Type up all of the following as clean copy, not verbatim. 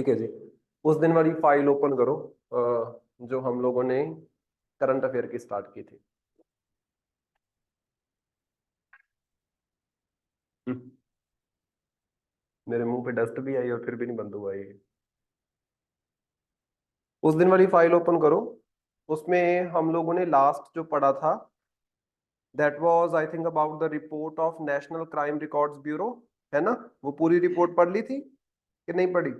ठीक है जी। उस दिन वाली फाइल ओपन करो जो हम लोगों ने करंट अफेयर की स्टार्ट की थी। मेरे मुंह पे डस्ट भी आई और फिर भी नहीं बंद हुआ ये। उस दिन वाली फाइल ओपन करो। उसमें हम लोगों ने लास्ट जो पढ़ा था, that was I think about the report of national crime records bureau, है ना? वो पूरी रिपोर्ट पढ़ ली थी कि नहीं पढ़ी?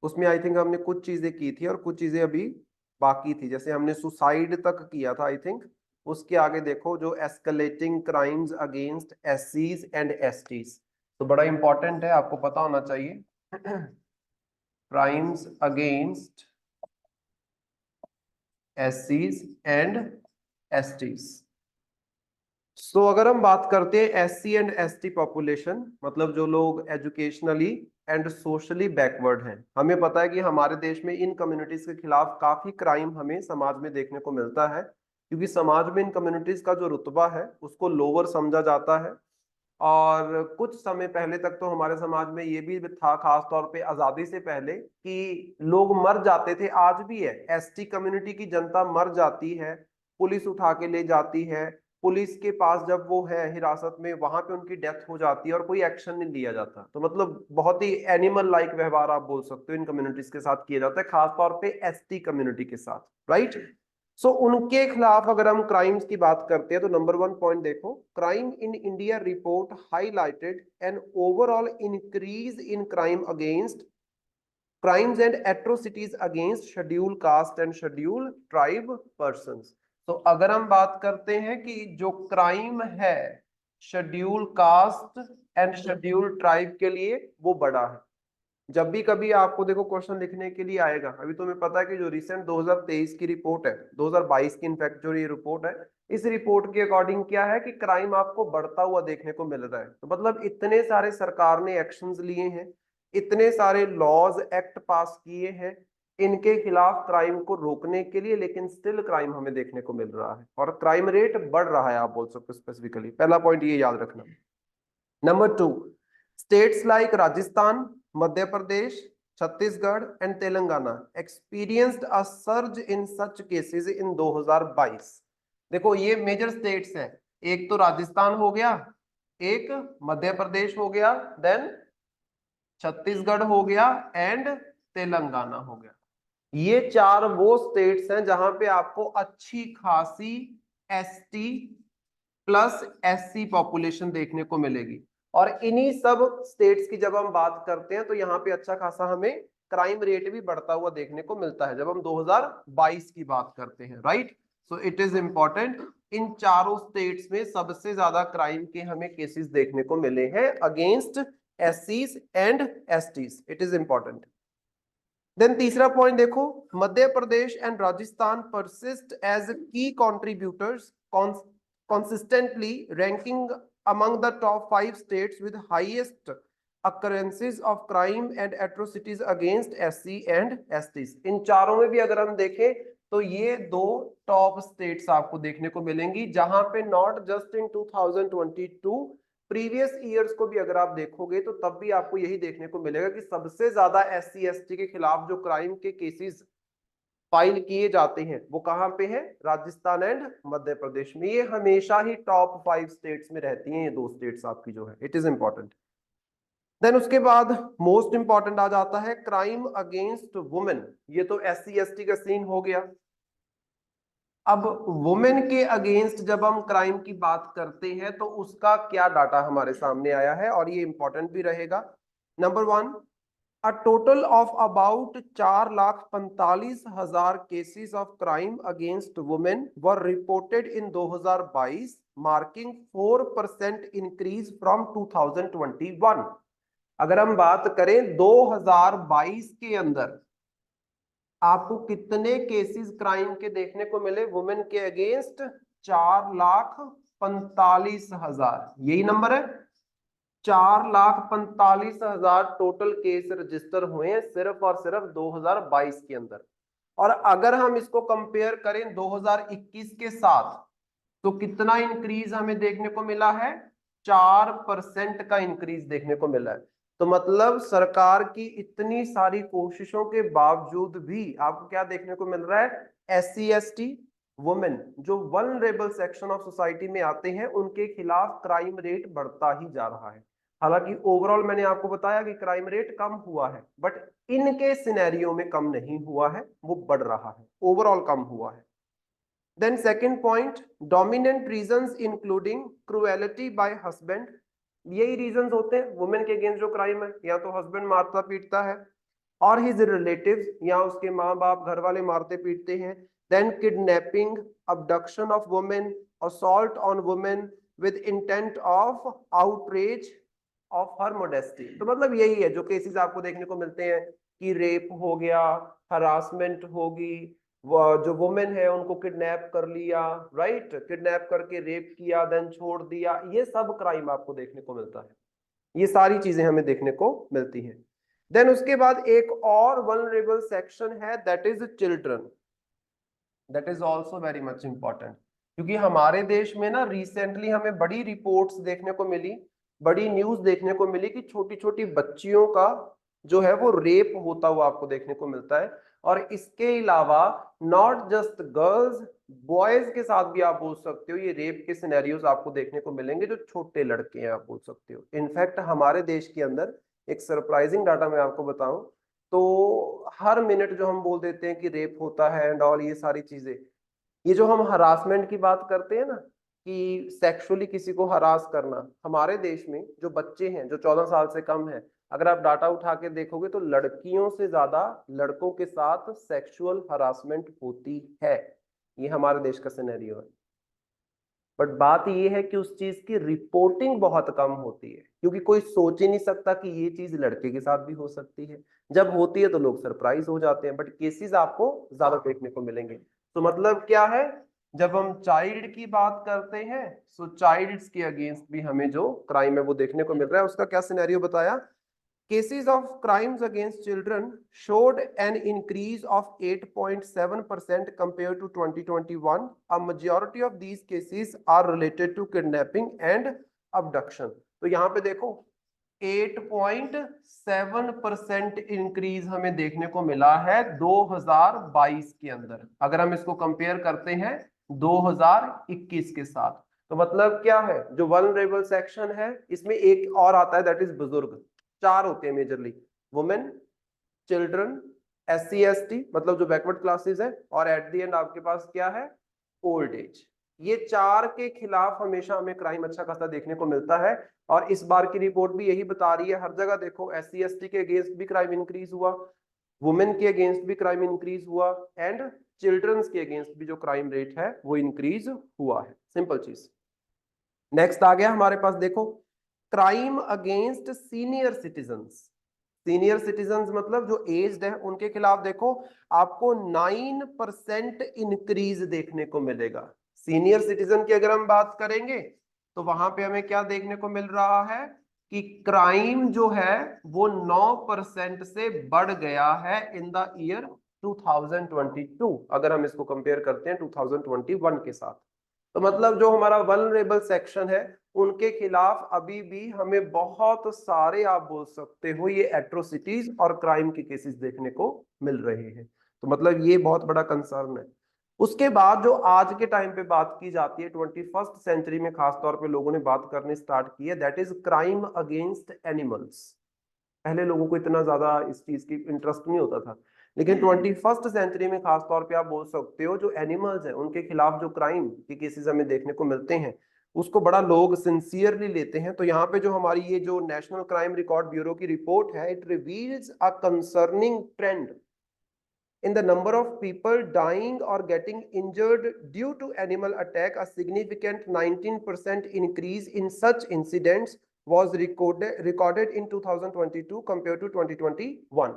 उसमें आई थिंक हमने कुछ चीजें की थी और कुछ चीजें अभी बाकी थी। जैसे हमने सुसाइड तक किया था आई थिंक। उसके आगे देखो, जो एस्केलेटिंग क्राइम्स अगेंस्ट एससीज एंड एसटीज, तो बड़ा इंपॉर्टेंट है, आपको पता होना चाहिए। क्राइम्स अगेंस्ट एससीज एंड एसटीज। सो अगर हम बात करते हैं एससी एंड एसटी पॉपुलेशन, मतलब जो लोग एजुकेशनली एंड सोशली बैकवर्ड हैं, हमें पता है कि हमारे देश में इन कम्युनिटीज के खिलाफ काफी क्राइम हमें समाज में देखने को मिलता है, क्योंकि समाज में इन कम्युनिटीज का जो रुतबा है उसको लोअर समझा जाता है। और कुछ समय पहले तक तो हमारे समाज में ये भी था, खास तौर पे आजादी से पहले, कि लोग मर जाते थे। आज भी है, एसटी कम्युनिटी की जनता मर जाती है, पुलिस उठा के ले जाती है, पुलिस के पास जब वो है हिरासत में, वहां पे उनकी डेथ हो जाती है और कोई एक्शन नहीं लिया जाता। तो मतलब बहुत ही एनिमल लाइक व्यवहार आप बोल सकते हो इन कम्युनिटीज के साथ किया जाता है, खास तौर पे एसटी कम्युनिटी के साथ, राइट? सो उनके खिलाफ अगर हम क्राइम्स की बात करते हैं तो नंबर 1 पॉइंट देखो, crime in India report highlighted an overall increase in crimes and atrocities against schedule caste and schedule tribe persons. तो अगर हम बात करते हैं कि जो क्राइम है schedule caste and schedule tribe के लिए, वो बड़ा है। जब भी कभी आपको देखो क्वेश्चन लिखने के लिए आएगा, अभी तुम्हें पता है कि जो रिसेंट 2023 की रिपोर्ट है, 2022 की इनफैक्ट जो ये रिपोर्ट है, इस रिपोर्ट के अकॉर्डिंग क्या है कि क्राइम आपको बढ़ता हुआ देखने को मिल रहा है। तो मतलब इतने सारे सरकार ने एक्शंस लिए हैं, इतने सारे लॉज एक्ट पास किए हैं इनके खिलाफ क्राइम को रोकने के लिए, लेकिन स्टिल क्राइम हमें देखने को मिल रहा है और क्राइम रेट बढ़ रहा है, आप बोल सकते हो स्पेसिफिकली। पहला पॉइंट ये याद रखना। Number 2, states like Rajasthan, Madhya Pradesh, Chhattisgarh and Telangana experienced a surge in such cases in 2022। देखो ये मेजर स्टेट्स हैं, एक तो राजस्थान हो गया, एक मध्य प्रदेश हो गया, देन छत्तीसगढ़ हो गया एंड तेलंगाना हो गया। ये 4 वो स्टेट्स हैं जहां पे आपको अच्छी खासी एसटी प्लस एससी पॉपुलेशन देखने को मिलेगी। और इन्हीं सब स्टेट्स की जब हम बात करते हैं तो यहाँ पे अच्छा खासा हमें क्राइम रेट भी बढ़ता हुआ देखने को मिलता है जब हम 2022 की बात करते हैं, right? So it is important, इन चारों स्टेट्स में सबसे ज्यादा क्राइम के हमें केसेस देखने को मिले हैं अगेंस्ट एससीज and STs. It is important. Then तीसरा पॉइंट देखो, Madhya Pradesh and Rajasthan persist as key contributors consistently ranking among the top 5 states with highest occurrences of crime and atrocities against SC and STs। इन चारों में भी अगर हम देखें तो ये 2 टॉप स्टेट्स आपको देखने को मिलेंगी, जहां पे not just in 2022, previous years को भी अगर आप देखोगे तो तब भी आपको यही देखने को मिलेगा कि सबसे ज्यादा SC ST के खिलाफ जो क्राइम के केसेस फाइल किए जाते हैं वो कहां पे है? राजस्थान एंड मध्य प्रदेश में। ये हमेशा ही टॉप 5 स्टेट्स में रहती हैं, ये 2 स्टेट्स आपकी जो है। It is important. देन उसके बाद मोस्ट इंपॉर्टेंट आ जाता है क्राइम अगेंस्ट वुमेन। ये तो SC ST का सीन हो गया। अब वुमेन के अगेंस्ट जब हम क्राइम की बात करते हैं तो उसका क्या डाटा हमारे सामने आया है, और ये इंपॉर्टेंट भी रहेगा। Number 1, A total of about 4,45,000 cases of crime against women were reported in 2022, marking 4% increase from 2021। अगर हम बात करें 2022 के अंदर आपको कितने केसेस क्राइम के देखने को मिले वुमेन के अगेंस्ट? 4,45,000, यही नंबर है। 4,45,000 टोटल केस रजिस्टर हुए हैं सिर्फ और सिर्फ 2022 के अंदर। और अगर हम इसको कंपेयर करें 2021 के साथ तो कितना इंक्रीज हमें देखने को मिला है? 4% का इंक्रीज देखने को मिला है। तो मतलब सरकार की इतनी सारी कोशिशों के बावजूद भी आपको क्या देखने को मिल रहा है, SC ST वुमेन जो वल्नरेबल सेक्शन ऑफ सोसाइटी में आते हैं उनके खिलाफ क्राइम रेट बढ़ता ही जा रहा है। हालांकि ओवरऑल मैंने आपको बताया कि क्राइम रेट कम हुआ है, बट इनके सिनेरियो में कम नहीं हुआ है, वो बढ़ रहा है, ओवरऑल कम हुआ है। Then second point, dominant reasons including cruelty by husband. यही रीजंस होते हैं वुमेन के अगेंस्ट जो क्राइम है, या तो हस्बैंड मारता पीटता है और हिज रिलेटिव्स या उसके माँ बाप घर वाले मारते पीटते हैं। Then kidnapping, abduction of women, assault on women with intent of outrage of her modesty. तो मतलब यही है जो केसेस आपको देखने को मिलते हैं कि रेप हो गया, हरासमेंट होगी, जो वुमेन है उनको किडनैप कर लिया, राइट, किडनैप करके रेप किया देन छोड़ दिया, ये सब क्राइम आपको देखने को मिलता है। ये सारी चीजें हमें देखने को मिलती हैं। देन उसके बाद एक और वल्नरेबल सेक्शन है, that is children. That is also very much important, क्योंकि हमारे देश में ना रिसेंटली हमें बड़ी रिपोर्ट्स देखने को मिली, बड़ी न्यूज देखने को मिली कि छोटी छोटी बच्चियों का जो है वो रेप होता हुआ आपको देखने को मिलता है। और इसके अलावा नॉट जस्ट गर्ल्स, बॉयज के साथ भी आप बोल सकते हो ये रेप के सिनेरियोस आपको देखने को मिलेंगे, जो छोटे लड़के हैं आप बोल सकते हो। इनफैक्ट हमारे देश के अंदर एक सरप्राइजिंग डाटा मैं आपको बताऊं तो हर मिनट जो हम बोल देते हैं कि रेप होता है एंड ऑल ये सारी चीजें, ये जो हम हरासमेंट की बात करते हैं ना कि सेक्सुअली किसी को हरास करना, हमारे देश में जो बच्चे हैं जो 14 साल से कम है, अगर आप डाटा उठा के देखोगे तो लड़कियों से ज्यादा लड़कों के साथ सेक्सुअल हरासमेंट होती है। ये हमारे देश का सिनेरियो है। बट बात ये है कि उस चीज की रिपोर्टिंग बहुत कम होती है, क्योंकि कोई सोच ही नहीं सकता कि ये चीज लड़के के साथ भी हो सकती है। जब होती है तो लोग सरप्राइज हो जाते हैं, बट केसेस आपको ज्यादा देखने को मिलेंगे। तो मतलब क्या है, जब हम चाइल्ड की बात करते हैं सो चाइल्ड्स के अगेंस्ट भी हमें जो क्राइम है वो देखने को मिल रहा है। उसका क्या सिनेरियो बताया, cases of crimes against children showed an increase of 8.7% compared to 2021. A majority of these cases are related to kidnapping and abduction. तो यहाँ पे देखो 8.7% इंक्रीज हमें देखने को मिला है 2022 के अंदर, अगर हम इसको कंपेयर करते हैं 2021 के साथ। तो मतलब क्या है, जो वल्नरेबल सेक्शन है इसमें एक और आता है, दैट इज बुजुर्ग। चार होते हैं majorly, women, children, SC ST मतलब जो बैकवर्ड क्लासेस है, और एट द एंड आपके पास क्या है, ओल्ड एज। ये चार के खिलाफ हमेशा हमें क्राइम अच्छा खासा देखने को मिलता है। और इस बार की रिपोर्ट भी यही बता रही है, हर जगह देखो SC ST के अगेंस्ट भी क्राइम इंक्रीज हुआ, वुमेन के अगेंस्ट भी क्राइम इंक्रीज हुआ, एंड चिल्ड्रंस के अगेंस्ट भी जो क्राइम रेट है वो इंक्रीज हुआ है। सिंपल चीज। नेक्स्ट आ गया हमारे पास, देखो crime against senior citizens. Senior citizens मतलब जो एज्ड है उनके खिलाफ देखो आपको 9% इंक्रीज देखने को मिलेगा। सीनियर सिटीजन की अगर हम बात करेंगे तो वहां पे हमें क्या देखने को मिल रहा है कि क्राइम जो है वो 9% से बढ़ गया है इन द ईयर 2022, अगर हम इसको कंपेयर करते हैं 2021 के साथ। तो मतलब जो हमारा वल्नरेबल सेक्शन है उनके खिलाफ अभी भी हमें बहुत सारे आप बोल सकते हो ये एट्रोसिटीज और क्राइम के केसेस देखने को मिल रहे हैं। तो मतलब ये बहुत बड़ा कंसर्न है। उसके बाद जो आज के टाइम पे बात की जाती है 21st सेंचुरी में खास तौर पे लोगों ने बात करनी स्टार्ट की है, that is crime against animals. पहले लोगों को इतना ज्यादा इस चीज की इंटरेस्ट नहीं होता था, लेकिन 21st सेंचुरी में खास तौर पे आप बोल सकते हो जो एनिमल्स हैं उनके खिलाफ जो क्राइम के केसेस हमें देखने को मिलते हैं उसको बड़ा लोग सिंसियरली लेते हैं। तो यहाँ पे जो हमारी ये जो नेशनल क्राइम रिकॉर्ड ब्यूरो की रिपोर्ट है, it reveals a concerning trend in the number of people dying or getting injured due to animal attack. A significant 19% increase in such incidents was recorded in 2022 compared to 2021.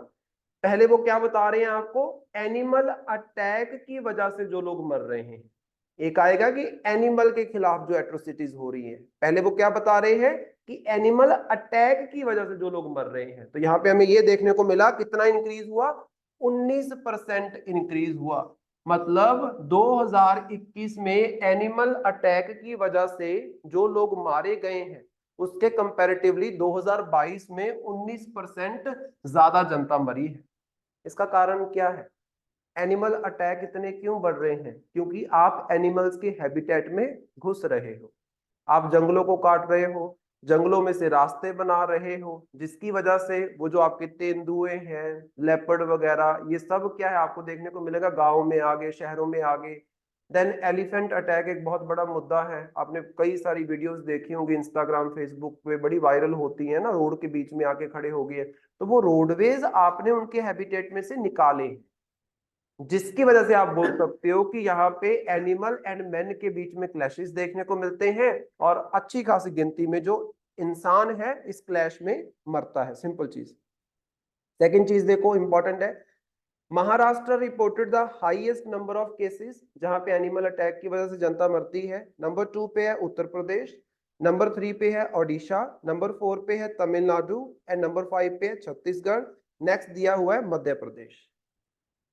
पहले वो क्या बता रहे हैं आपको, animal attack की वजह से जो लोग मर रहे हैं। एक आएगा कि एनिमल के खिलाफ जो एट्रोसिटीज हो रही है, पहले वो क्या बता रहे हैं कि एनिमल अटैक की वजह से जो लोग मर रहे हैं। तो यहाँ पे हमें ये देखने को मिला कितना इंक्रीज हुआ, 19% इंक्रीज हुआ। मतलब 2021 में एनिमल अटैक की वजह से जो लोग मारे गए हैं उसके कंपैरेटिवली 2022 में 19% ज्यादा जनता मरी है। इसका कारण क्या है? एनिमल अटैक इतने क्यों बढ़ रहे हैं? क्योंकि आप एनिमल्स के हैबिटेट में घुस रहे हो, आप जंगलों को काट रहे हो, जंगलों में से रास्ते बना रहे हो, जिसकी वजह से वो जो आपके तेंदुए हैं, लेपर्ड वगैरह, ये सब क्या है आपको देखने को मिलेगा, गाँव में आ गए, शहरों में आ गए। देन एलिफेंट अटैक एक बहुत बड़ा मुद्दा है, आपने कई सारी वीडियोस देखी होंगी इंस्टाग्राम फेसबुक पे, बड़ी वायरल होती है ना, रोड के बीच में आके खड़े हो गए, तो वो रोडवेज आपने उनके हैबिटेट में से निकाले, जिसकी वजह से आप बोल सकते हो कि यहाँ पे एनिमल एंड मैन के बीच में क्लैशेस देखने को मिलते हैं, और अच्छी खासी गिनती में जो इंसान है इस क्लैश में मरता है। सिंपल चीज। सेकंड चीज देखो इंपॉर्टेंट है, Maharashtra reported the highest number of cases जहां पे एनिमल अटैक की वजह से जनता मरती है। नंबर 2 पे है उत्तर प्रदेश, नंबर 3 पे है ओडिशा, नंबर 4 पे है तमिलनाडु, एंड नंबर 5 पे है छत्तीसगढ़। नेक्स्ट दिया हुआ है मध्य प्रदेश।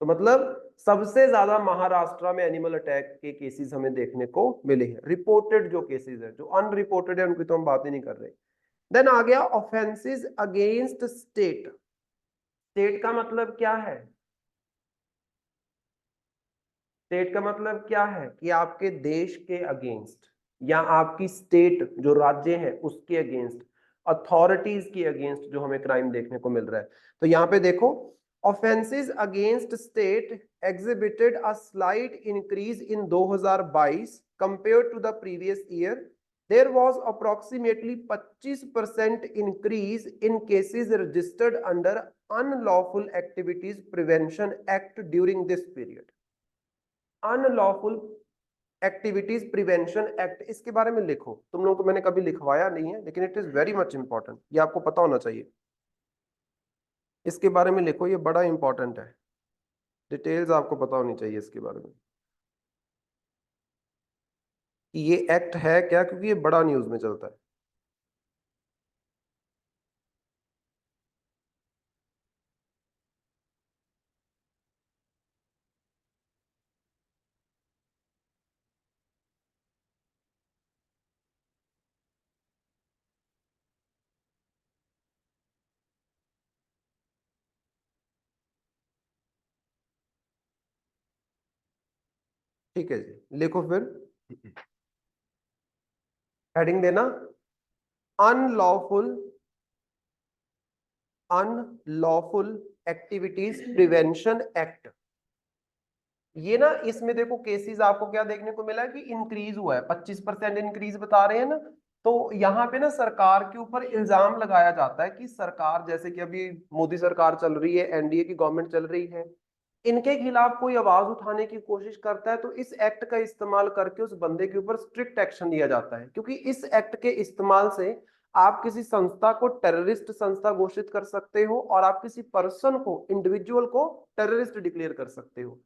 तो मतलब सबसे ज्यादा महाराष्ट्र में एनिमल अटैक के केसेस हमें देखने को मिले हैं, रिपोर्टेड जो केसेस है, जो अनरिपोर्टेड है उनकी तो हम बात ही नहीं कर रहे। देन आ गया ऑफेंसेस अगेंस्ट स्टेट। स्टेट का मतलब क्या है? स्टेट का मतलब क्या है कि आपके देश के अगेंस्ट, या आपकी स्टेट जो राज्य है उसके अगेंस्ट, अथॉरिटीज के अगेंस्ट जो हमें क्राइम देखने को मिल रहा है। तो यहाँ पे देखो, offenses against state exhibited a slight increase in 2022 compared to the previous year. There was approximately 25% increase in cases registered under Unlawful Activities Prevention Act during this period. Unlawful activities prevention act, इसके बारे में लिखो। तुम लोगों को मैंने कभी लिखवाया नहीं है, लेकिन it is very much important, ये आपको पता होना चाहिए। इसके बारे में लिखो, ये बड़ा इंपॉर्टेंट है, डिटेल्स आपको पता होनी चाहिए इसके बारे में कि ये एक्ट है क्या, क्योंकि ये बड़ा न्यूज में चलता है। ठीक है जी, लिखो फिर, हेडिंग देना unlawful, unlawful activities prevention act. ये ना, इसमें देखो केसेस आपको क्या देखने को मिला कि इंक्रीज हुआ है, 25% इंक्रीज बता रहे हैं ना। तो यहाँ पे ना सरकार के ऊपर इल्जाम लगाया जाता है कि सरकार, जैसे कि अभी मोदी सरकार चल रही है, एनडीए की गवर्नमेंट चल रही है, इनके खिलाफ कोई आवाज उठाने की कोशिश करता है तो इस एक्ट का इस्तेमाल करके उस बंदे के ऊपर स्ट्रिक्ट एक्शन लिया जाता है, क्योंकि इस एक्ट के इस्तेमाल से आप किसी संस्था को टेररिस्ट संस्था घोषित कर सकते हो, और आप किसी पर्सन को, इंडिविजुअल को टेररिस्ट डिक्लेयर कर सकते हो।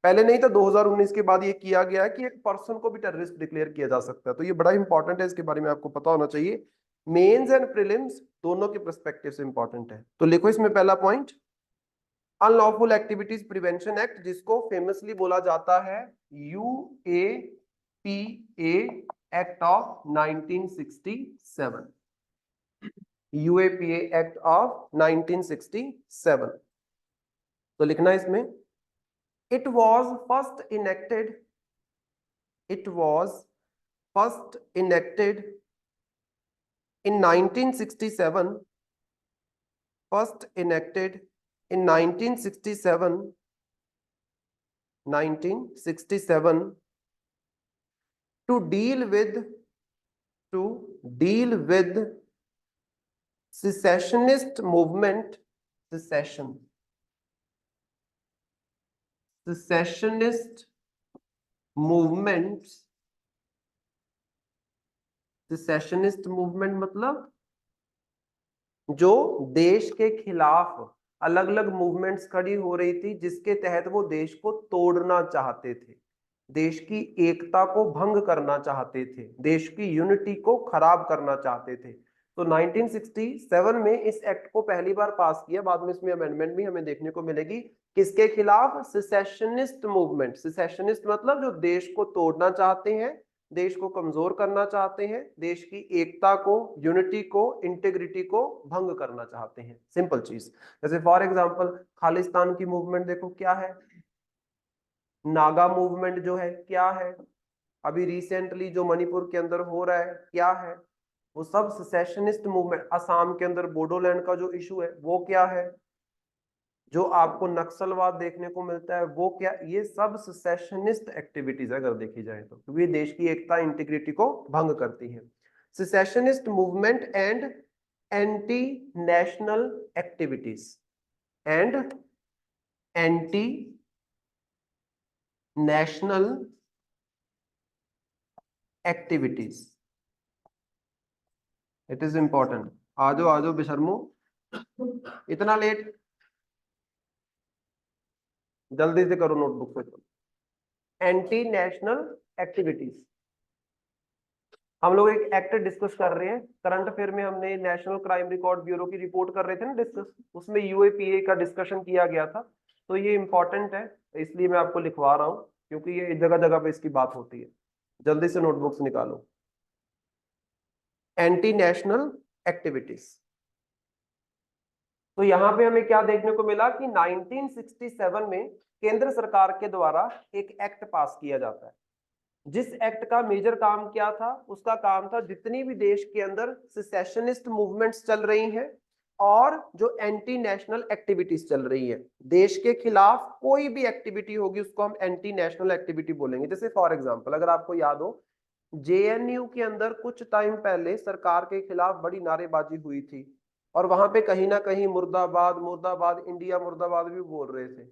पहले नहीं था, 2019 के बाद ये किया गया है कि एक पर्सन को भी टेररिस्ट डिक्लेयर किया जा सकता है। तो ये बड़ा इंपॉर्टेंट है, इसके बारे में आपको पता होना चाहिए। मेंस एंड प्रीलिम्स दोनों के पर्सपेक्टिव से इंपॉर्टेंट है। तो लिखो इसमें पहला point, unlawful activities prevention act, जिसको फेमसली बोला जाता है UAPA act of 1967। UAPA act of 1967। तो लिखना इसमें, it was first enacted in 1967, first enacted in 1967 to deal with secessionist movement, secessionist movements। secessionist movement मतलब जो देश के खिलाफ अलग अलग मूवमेंट्स खड़ी हो रही थी, जिसके तहत वो देश को तोड़ना चाहते थे, देश की एकता को भंग करना चाहते थे, देश की यूनिटी को खराब करना चाहते थे। तो 1967 में इस एक्ट को पहली बार पास किया, बाद में इसमें अमेंडमेंट भी हमें देखने को मिलेगी। किसके खिलाफ? सिसेशनिस्ट मूवमेंट। सिसेशनिस्ट मतलब जो देश को तोड़ना चाहते हैं, देश को कमजोर करना चाहते हैं, देश की एकता को, यूनिटी को, इंटीग्रिटी को भंग करना चाहते हैं। सिंपल चीज। जैसे फॉर एग्जांपल खालिस्तान की मूवमेंट देखो क्या है, नागा मूवमेंट जो है क्या है, अभी रिसेंटली जो मणिपुर के अंदर हो रहा है क्या है, वो सब सेसेशनिस्ट मूवमेंट। असम के अंदर बोडोलैंड का जो इशू है वो क्या है, जो आपको नक्सलवाद देखने को मिलता है वो क्या, ये सब सेसेशनिस्ट एक्टिविटीज है अगर देखी जाए तो, क्योंकि देश की एकता इंटीग्रिटी को भंग करती है। Secessionist movement and anti national activities and anti national activities, it is important. आजो आजो बेशर्मो, इतना लेट, जल्दी से करो नोटबुक पे। एंटी नेशनल एक्टिविटीज, हम लोग एक एक्ट डिस्कस कर रहे हैं, करंट अफेयर में हमने नेशनल क्राइम रिकॉर्ड ब्यूरो की रिपोर्ट कर रहे थे ना डिस्कस, उसमें यूएपीए का डिस्कशन किया गया था। तो ये इंपॉर्टेंट है, इसलिए मैं आपको लिखवा रहा हूँ, क्योंकि ये जगह जगह पे इसकी बात होती है। जल्दी से नोटबुक्स निकालो। एंटी नेशनल एक्टिविटीज, तो यहाँ पे हमें क्या देखने को मिला कि 1967 में केंद्र सरकार के द्वारा एक एक्ट पास किया जाता है, जिस एक्ट का मेजर काम क्या था, उसका काम था जितनी भी देश के अंदर सेसेशनिस्ट मूवमेंट्स चल रही हैं और जो एंटी नेशनल एक्टिविटीज चल रही है, देश के खिलाफ कोई भी एक्टिविटी होगी उसको हम एंटी नेशनल एक्टिविटी बोलेंगे। जैसे फॉर एग्जांपल अगर आपको याद हो, जेएनयू के अंदर कुछ टाइम पहले सरकार के खिलाफ बड़ी नारेबाजी हुई थी और वहां पे कहीं ना कहीं मुर्दाबाद मुर्दाबाद इंडिया मुर्दाबाद भी बोल रहे थे।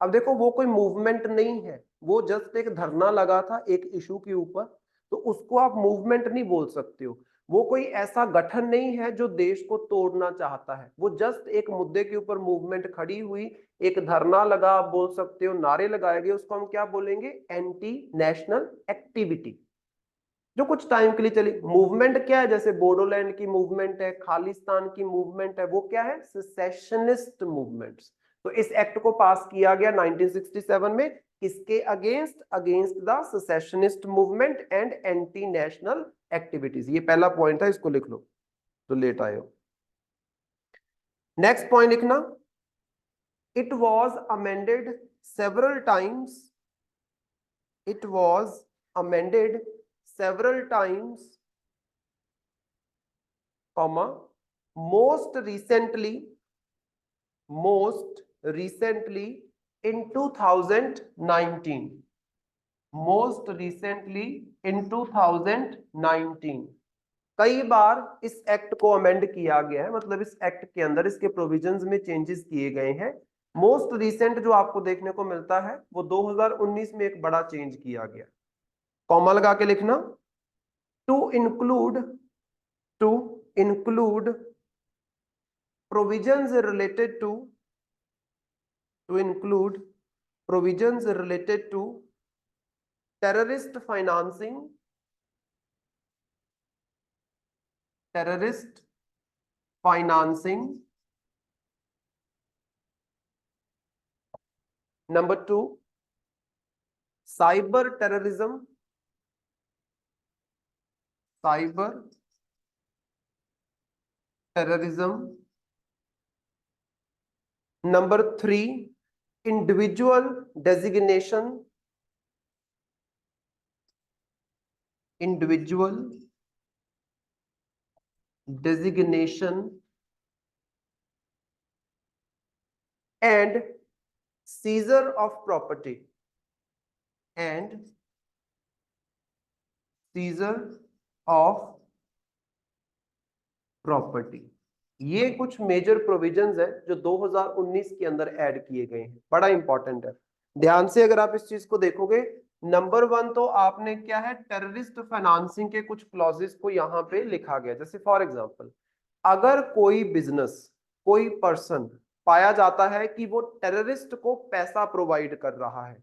अब देखो वो कोई मूवमेंट नहीं है, वो जस्ट एक धरना लगा था एक इशू के ऊपर, तो उसको आप मूवमेंट नहीं बोल सकते हो। वो कोई ऐसा गठन नहीं है जो देश को तोड़ना चाहता है, वो जस्ट एक मुद्दे के ऊपर मूवमेंट खड़ी हुई, एक धरना लगा, आप बोल सकते हो नारे लगाए गए, उसको हम क्या बोलेंगे, एंटी नेशनल एक्टिविटी, जो कुछ टाइम के लिए चली। मूवमेंट क्या है, जैसे बोडोलैंड की मूवमेंट है, खालिस्तान की मूवमेंट है, वो क्या है, सेसेशनिस्ट मूवमेंट्स। तो इस एक्ट को पास किया गया 1967 में, किसके against, against the secessionist movement and anti national activities. ये पहला पॉइंट है, इसको लिख लो तो लेट आए हो। नेक्स्ट पॉइंट लिखना, it was amended several times, it was amended several times, comma, most recently in 2019, most recently in 2019। कई बार इस एक्ट को अमेंड किया गया है, मतलब इस एक्ट के अंदर इसके प्रोविजंस में चेंजेस किए गए हैं। मोस्ट रिसेंट जो आपको देखने को मिलता है वो 2019 में एक बड़ा चेंज किया गया, कॉमा लगा के लिखना, to include provisions related to terrorist financing, number 2 cyber terrorism, number 3 individual designation, and seizure of property, ये कुछ मेजर प्रोविजंस है जो 2019 के अंदर ऐड किए गए हैं, बड़ा इंपॉर्टेंट है। ध्यान से अगर आप इस चीज को देखोगे, नंबर 1 तो आपने क्या है, टेररिस्ट फाइनेंसिंग के कुछ क्लॉजेस को यहाँ पे लिखा गया। जैसे फॉर एग्जांपल अगर कोई बिजनेस, कोई पर्सन पाया जाता है कि वो टेररिस्ट को पैसा प्रोवाइड कर रहा है,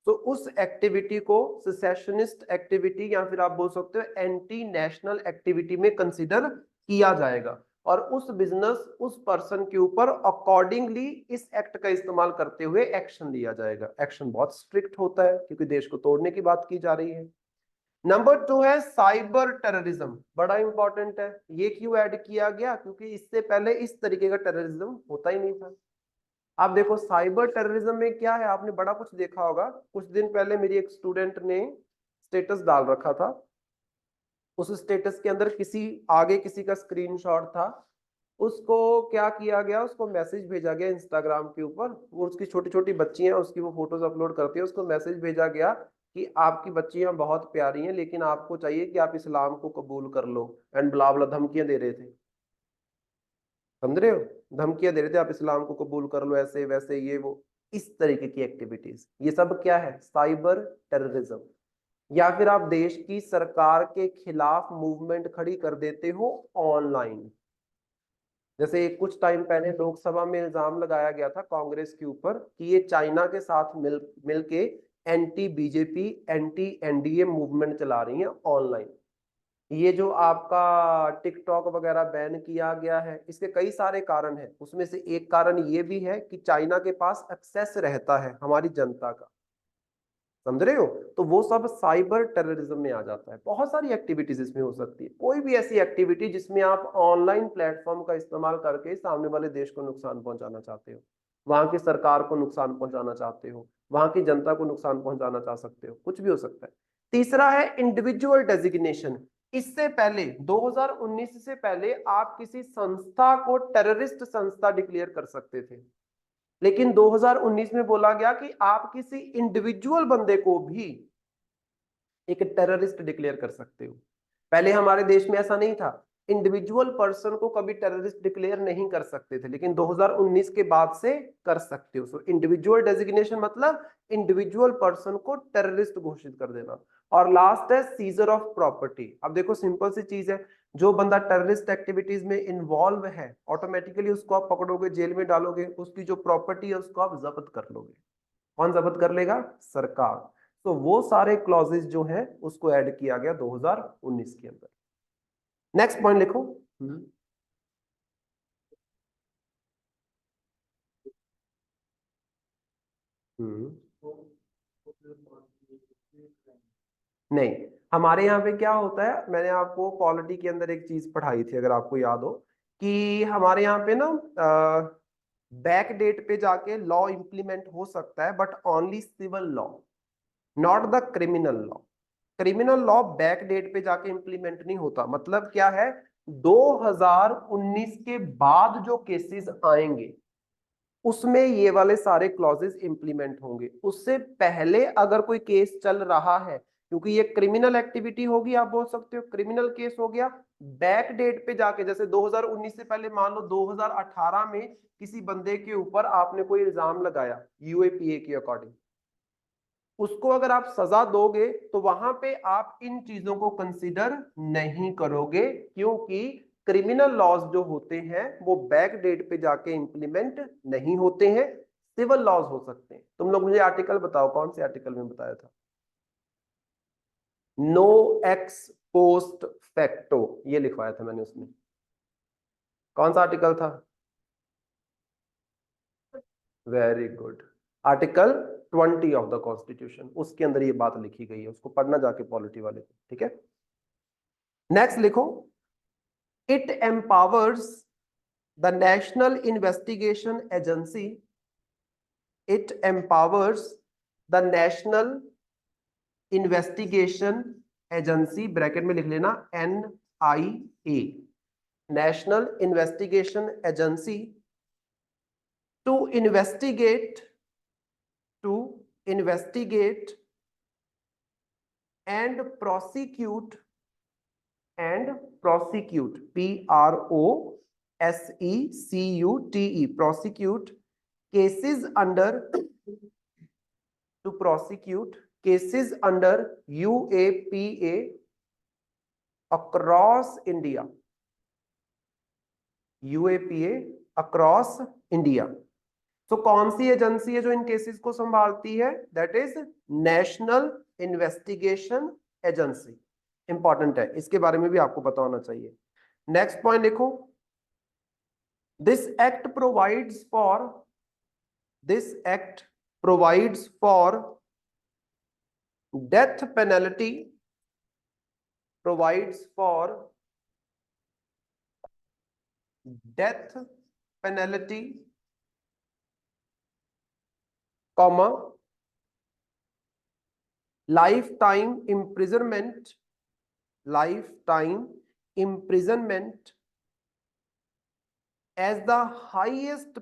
तो उस एक्टिविटी को सेसेशनिस्ट एक्टिविटी या फिर आप बोल सकते हो एंटी नेशनल एक्टिविटी में कंसीडर किया जाएगा और उस बिजनेस, उस पर्सन के ऊपर अकॉर्डिंगली इस एक्ट का इस्तेमाल करते हुए एक्शन लिया जाएगा। एक्शन बहुत स्ट्रिक्ट होता है क्योंकि देश को तोड़ने की बात की जा रही है। नंबर 2 है साइबर टेररिज्म, बड़ा इंपॉर्टेंट है। ये क्यों ऐड किया गया? क्योंकि इससे पहले इस तरीके का टेररिज्म होता ही नहीं था। आप देखो साइबर टेररिज्म में क्या है, आपने बड़ा कुछ देखा होगा। कुछ दिन पहले मेरी एक स्टूडेंट ने स्टेटस डाल रखा था, उस स्टेटस के अंदर किसी का स्क्रीनशॉट था। उसको क्या किया गया, उसको मैसेज भेजा गया इंस्टाग्राम के ऊपर, वो उसकी छोटी छोटी बच्चियां उसकी वो फोटोज अपलोड करती है, उसको मैसेज भेजा गया कि आपकी बच्चियां बहुत प्यारी हैं लेकिन आपको चाहिए कि आप इस्लाम को कबूल कर लो, एंड ब्ला ब्ला धमकियां दे रहे थे। समझ रहे हो? धमकियां दे रहे थे आप इस्लाम को कबूल कर लो, ऐसे वैसे ये वो, इस तरीके की एक्टिविटीज। ये सब क्या है? Cyber terrorism. या फिर आप देश की सरकार के खिलाफ मूवमेंट खड़ी कर देते हो ऑनलाइन। जैसे कुछ टाइम पहले लोकसभा में इल्जाम लगाया गया था कांग्रेस के ऊपर कि ये चाइना के साथ मिलके anti BJP anti NDA movement चला रही है ऑनलाइन। ये जो आपका टिकटॉक वगैरह बैन किया गया है, इसके कई सारे कारण हैं। उसमें से एक कारण ये भी है कि चाइना के पास एक्सेस रहता है हमारी जनता का। समझ रहे हो? तो वो सब साइबर टेररिज्म में आ जाता है। बहुत सारी एक्टिविटीज इसमें हो सकती है, कोई भी ऐसी एक्टिविटी जिसमें आप ऑनलाइन प्लेटफॉर्म का इस्तेमाल करके सामने वाले देश को नुकसान पहुंचाना चाहते हो, वहां की सरकार को नुकसान पहुंचाना चाहते हो, वहां की जनता को नुकसान पहुंचाना चाह सकते हो, कुछ भी हो सकता है। तीसरा है इंडिविजुअल डेजिग्नेशन। इससे पहले 2019 से पहले आप किसी संस्था को टेररिस्ट संस्था डिक्लेयर कर सकते थे, लेकिन 2019 में बोला गया कि आप किसी इंडिविजुअल बंदे को भी एक टेररिस्ट डिक्लेयर कर सकते हो। पहले हमारे देश में ऐसा नहीं था, इंडिविजुअल पर्सन को कभी टेररिस्ट डिक्लेयर नहीं कर सकते थे, लेकिन 2019 के बाद से कर सकते हो। सो इंडिविजुअल डेजिग्नेशन मतलब इंडिविजुअल पर्सन को टेररिस्ट घोषित कर देना। और लास्ट है सीजर ऑफ प्रॉपर्टी। अब देखो सिंपल सी चीज है, जो बंदा टेररिस्ट एक्टिविटीज में इन्वॉल्व है ऑटोमेटिकली उसको आप पकड़ोगे, जेल में डालोगे, उसकी जो प्रॉपर्टी है उसको आप जब्त कर लोगे। कौन जब्त कर लेगा? सरकार। तो वो सारे क्लॉजेज जो हैं उसको ऐड किया गया 2019 के अंदर। नेक्स्ट पॉइंट लिखो। हम्म नहीं, हमारे यहाँ पे क्या होता है, मैंने आपको पॉलिटी के अंदर एक चीज पढ़ाई थी अगर आपको याद हो, कि हमारे यहाँ पे ना बैक डेट पे जाके लॉ इंप्लीमेंट हो सकता है, but only civil law, not the criminal law. Criminal law back date पे जाके इंप्लीमेंट नहीं होता। मतलब क्या है, 2019 के बाद जो केसेस आएंगे उसमें ये वाले सारे क्लॉजेस इंप्लीमेंट होंगे। उससे पहले अगर कोई केस चल रहा है, क्योंकि ये क्रिमिनल एक्टिविटी होगी, आप बोल सकते हो क्रिमिनल केस हो गया, बैक डेट पे जाके, जैसे 2019 से पहले मान लो 2018 में किसी बंदे के ऊपर आपने कोई इल्जाम लगाया यूएपीए के अकॉर्डिंग, उसको अगर आप सजा दोगे तो वहां पे आप इन चीजों को कंसिडर नहीं करोगे, क्योंकि क्रिमिनल लॉज जो होते हैं वो बैक डेट पे जाके इंप्लीमेंट नहीं होते हैं, सिविल लॉज हो सकते हैं। तुम लोग मुझे आर्टिकल बताओ, कौन से आर्टिकल में बताया था? नो एक्स पोस्ट फैक्टो, ये लिखवाया था मैंने उसमें। कौन सा आर्टिकल था? Very good, article 20 of the constitution, उसके अंदर ये बात लिखी गई है, उसको पढ़ना जाके पॉलिटी वाले को, ठीक है। नेक्स्ट लिखो, it empowers the national investigation agency, it empowers the national investigation agency, bracket में लिख लेना NIA, national investigation agency, to investigate, to investigate and prosecute, and prosecute, PROSECUTE, prosecute cases under, to prosecute cases under UAPA across India, UAPA across India. तो कौन सी agency है जो इन cases को संभालती है? That is national investigation agency. Important है, इसके बारे में भी आपको पता होना चाहिए। नेक्स्ट पॉइंट देखो, this act provides for, this act provides for death penalty, provides for death penalty, comma, lifetime imprisonment as the highest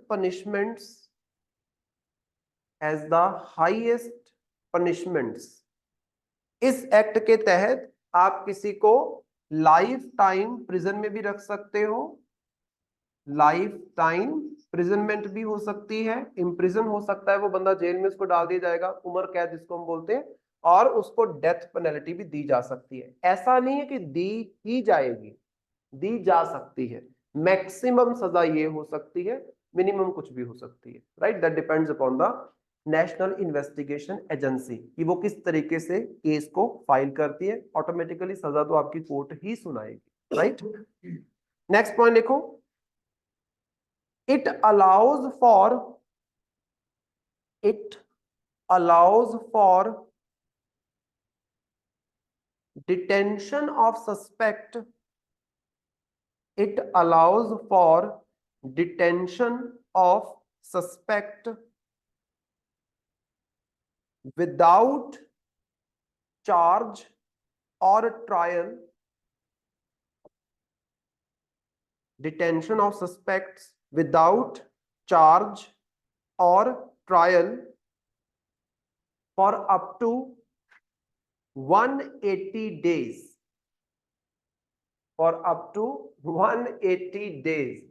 punishments इस एक्ट के तहत आप किसी को लाइफ टाइम प्रिजन में भी रख सकते हो, लाइफ टाइम प्रिजनमेंट भी हो सकती है, इम्प्रिजन हो सकता है वो बंदा, जेल में उसको डाल दिया जाएगा, उम्र कैद जिसको हम बोलते हैं, और उसको डेथ पेनल्टी भी दी जा सकती है। ऐसा नहीं है कि दी ही जाएगी, दी जा सकती है। मैक्सिमम सजा ये हो सकती है, मिनिमम कुछ भी हो सकती है, right. That depends upon the national investigation agency कि वो किस तरीके से केस को फाइल करती है। ऑटोमेटिकली सजा तो आपकी कोर्ट ही सुनाएगी, राइट। नेक्स्ट पॉइंट देखो, it allows for detention of suspect, without charge or trial, detention of suspects without charge or trial for up to 180 days, for up to 180 days।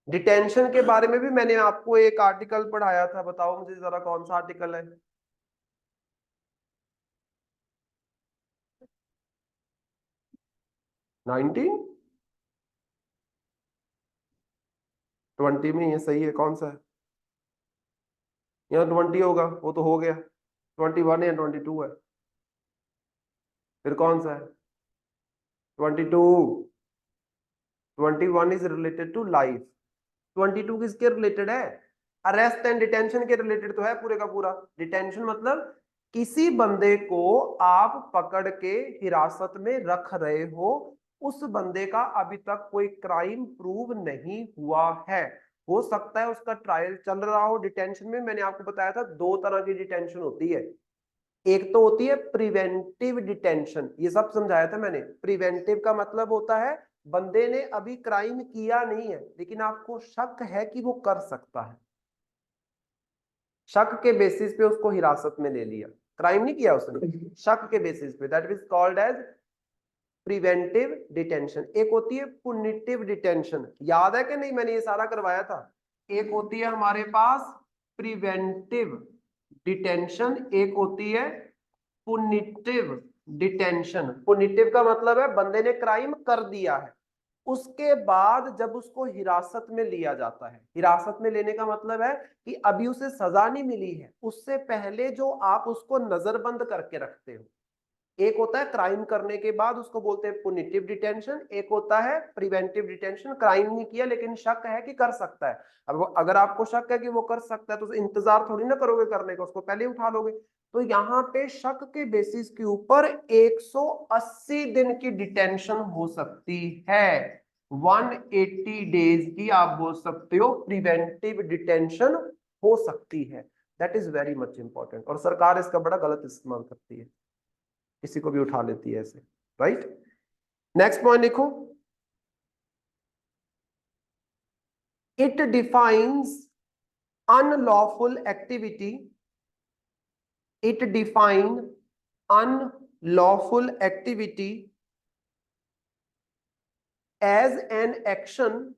Detention के बारे में भी मैंने आपको एक आर्टिकल पढ़ाया था, बताओ मुझे जरा कौन सा आर्टिकल है? नाइनटीन 20 में, ये सही है, कौन सा है? यहाँ 20 होगा, वो तो हो गया, 21 या 22 है, फिर कौन सा है? 22। 21 इज रिलेटेड टू लाइफ। 22 किसके रिलेटेड है? अरेस्ट एंड डिटेंशन के रिलेटेड तो है पूरे का पूरा। डिटेंशन मतलब किसी बंदे को आप पकड़ के हिरासत में रख रहे हो, उस बंदे का अभी तक कोई क्राइम प्रूव नहीं हुआ है, हो सकता है उसका ट्रायल चल रहा हो। डिटेंशन में मैंने आपको बताया था दो तरह की डिटेंशन होती है, एक तो होती है प्रिवेंटिव डिटेंशन, ये सब समझाया था मैंने। प्रिवेंटिव का मतलब होता है बंदे ने अभी क्राइम किया नहीं है लेकिन आपको शक है कि वो कर सकता है, शक के बेसिस पे उसको हिरासत में ले लिया, क्राइम नहीं किया उसने, शक के बेसिस पे, that is called as preventive detention. एक होती है पुनिटिव डिटेंशन, याद है कि नहीं, मैंने ये सारा करवाया था। एक होती है हमारे पास प्रिवेंटिव डिटेंशन, एक होती है पुनिटिव डिटेंशन। पुनिटिव का मतलब है बंदे ने क्राइम कर दिया है, उसके बाद जब उसको हिरासत में लिया जाता है, हिरासत में लेने का मतलब है कि अभी उसे सजा नहीं मिली है, उससे पहले जो आप उसको नजरबंद करके रखते हो। एक होता है क्राइम करने के बाद, उसको बोलते हैं पुनिटिव डिटेंशन। एक होता है प्रिवेंटिव डिटेंशन, क्राइम नहीं किया लेकिन शक है कि कर सकता है। अब अगर आपको शक है कि वो कर सकता है तो इंतजार थोड़ी ना करोगे करने का, उसको पहले उठा लोगे। तो यहाँ पे शक के बेसिस के ऊपर 180 दिन की डिटेंशन हो सकती है, 180 डेज की आप बोल सकते हो प्रिवेंटिव डिटेंशन हो सकती है। That is very much important, और सरकार इसका बड़ा गलत इस्तेमाल करती है, किसी को भी उठा लेती है ऐसे, राइट। नेक्स्ट पॉइंट देखो, it defines unlawful activity, it define unlawful activity as an action,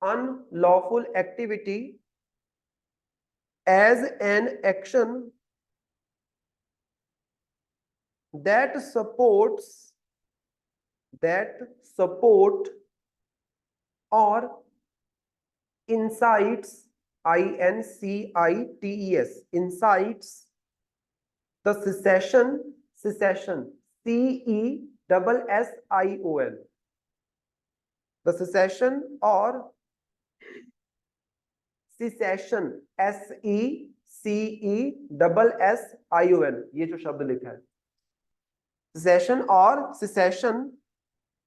unlawful activity as an action that supports or incites, INCITES, incites the secession, CESSION, the secession or secession, SECESSION, ये जो शब्द लिखा है secession or secession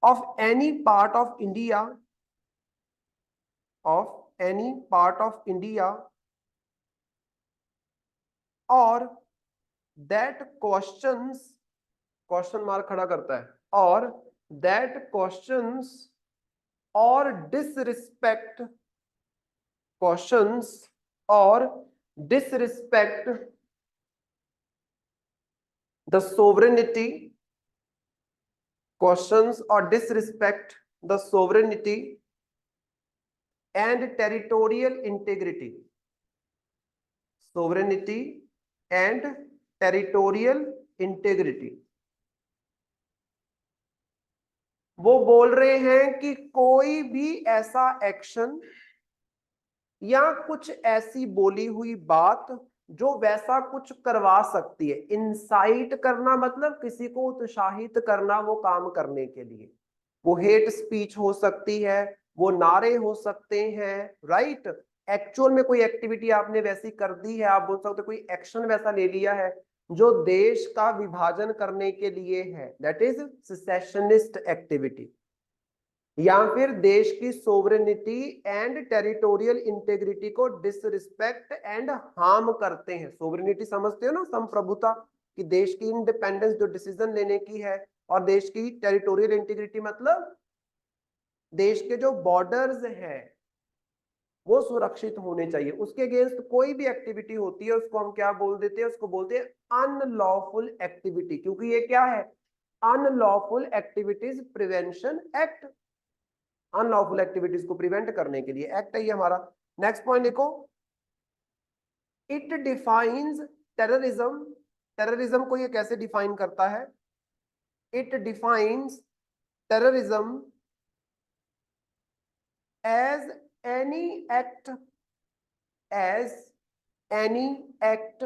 of any part of India, of any part of India, or that questions, question mark खड़ा करता है, और that questions or disrespect, questions or disrespect the sovereignty, questions or disrespect the sovereignty and territorial integrity, sovereignty and territorial integrity। वो बोल रहे हैं कि कोई भी ऐसा एक्शन या कुछ ऐसी बोली हुई बात जो वैसा कुछ करवा सकती है, इंसाइट करना मतलब किसी को उत्साहित करना वो काम करने के लिए, वो हेट स्पीच हो सकती है, वो नारे हो सकते हैं, राइट। एक्चुअल में कोई एक्टिविटी आपने वैसी कर दी है, आप बोल सकते कोई एक्शन वैसा ले लिया है जो देश का विभाजन करने के लिए है, दैट इज सेसेशनिस्ट एक्टिविटी। या फिर देश की सोवरेनिटी एंड टेरिटोरियल इंटेग्रिटी को डिसरिस्पेक्ट एंड हार्म करते हैं। सोवरेनिटी समझते हो ना, संप्रभुता, कि देश की इंडिपेंडेंस जो डिसीजन लेने की है, और देश की टेरिटोरियल इंटीग्रिटी मतलब देश के जो बॉर्डर्स हैं वो सुरक्षित होने चाहिए, उसके अगेंस्ट कोई भी एक्टिविटी होती है उसको हम क्या बोल देते हैं, उसको बोलते हैं अनलॉफुल एक्टिविटी, क्योंकि ये क्या है, unlawful activities prevention act, unlawful activities को प्रिवेंट करने के लिए एक्ट है ये हमारा। नेक्स्ट पॉइंट देखो, इट डिफाइंस टेररिज्म, टेररिज्म को ये कैसे डिफाइन करता है, it defines terrorism as any act, as any act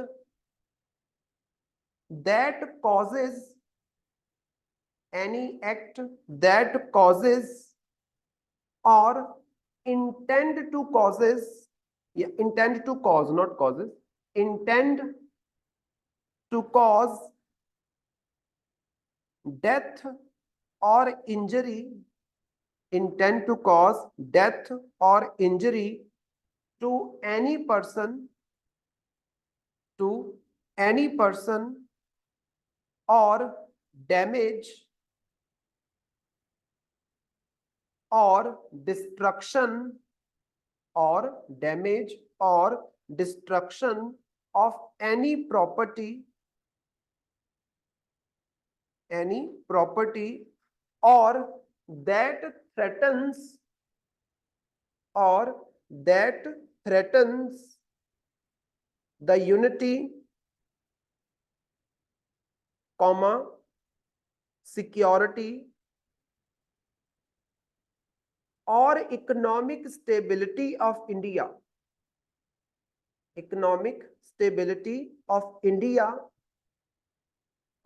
that causes, any act that causes or intend to causes, yeah, intend to cause, not causes, intend to cause death or injury, intend to cause death or injury to any person, to any person, or damage or destruction, or damage or destruction of any property, any property, or that threatens, or that threatens the unity, comma, security or economic stability of India, economic stability of India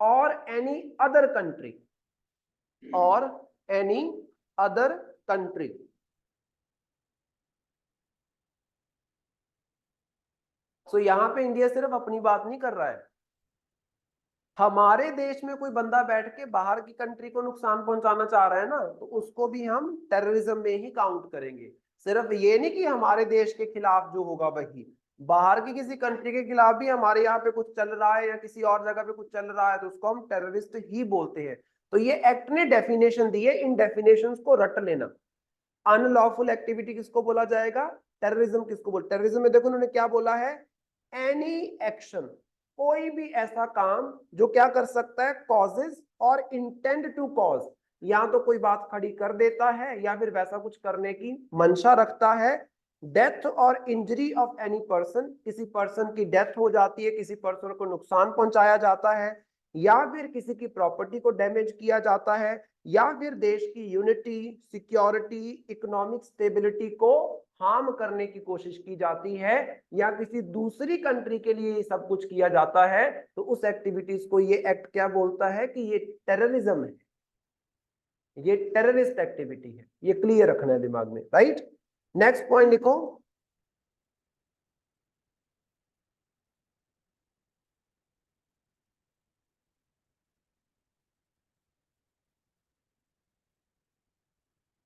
or any other country, or any other country। सो यहां पे India सिर्फ अपनी बात नहीं कर रहा है, हमारे देश में कोई बंदा बैठ के बाहर की कंट्री को नुकसान पहुंचाना चाह रहा है ना, तो उसको भी हम टेररिज्म में ही काउंट करेंगे। सिर्फ ये नहीं कि हमारे देश के खिलाफ जो होगा वही, बाहर की किसी कंट्री के खिलाफ भी हमारे यहाँ पे कुछ चल रहा है या किसी और जगह पे कुछ चल रहा है तो उसको हम टेररिस्ट ही बोलते हैं। तो ये एक्ट ने डेफिनेशन दी है, इन डेफिनेशंस को रट लेना। अनलॉफुल एक्टिविटी किसको बोला जाएगा, टेररिज्म किसको बोल, टेररिज्म में देखो उन्होंने क्या बोला है, एनी एक्शन, कोई भी ऐसा काम जो क्या कर सकता है, कॉजेज और इंटेंड टू कॉज, या तो कोई बात खड़ी कर देता है या फिर वैसा कुछ करने की मंशा रखता है, डेथ और इंजरी ऑफ एनी पर्सन, किसी पर्सन की डेथ हो जाती है, किसी पर्सन को नुकसान पहुंचाया जाता है, या फिर किसी की प्रॉपर्टी को डैमेज किया जाता है, या फिर देश की यूनिटी, सिक्योरिटी, इकोनॉमिक स्टेबिलिटी को हार्म करने की कोशिश की जाती है, या किसी दूसरी कंट्री के लिए ये सब कुछ किया जाता है, तो उस एक्टिविटीज को ये एक्ट क्या बोलता है कि ये टेररिज्म है, ये टेररिस्ट एक्टिविटी है। ये क्लियर रखना है दिमाग में, राइट। नेक्स्ट पॉइंट लिखो,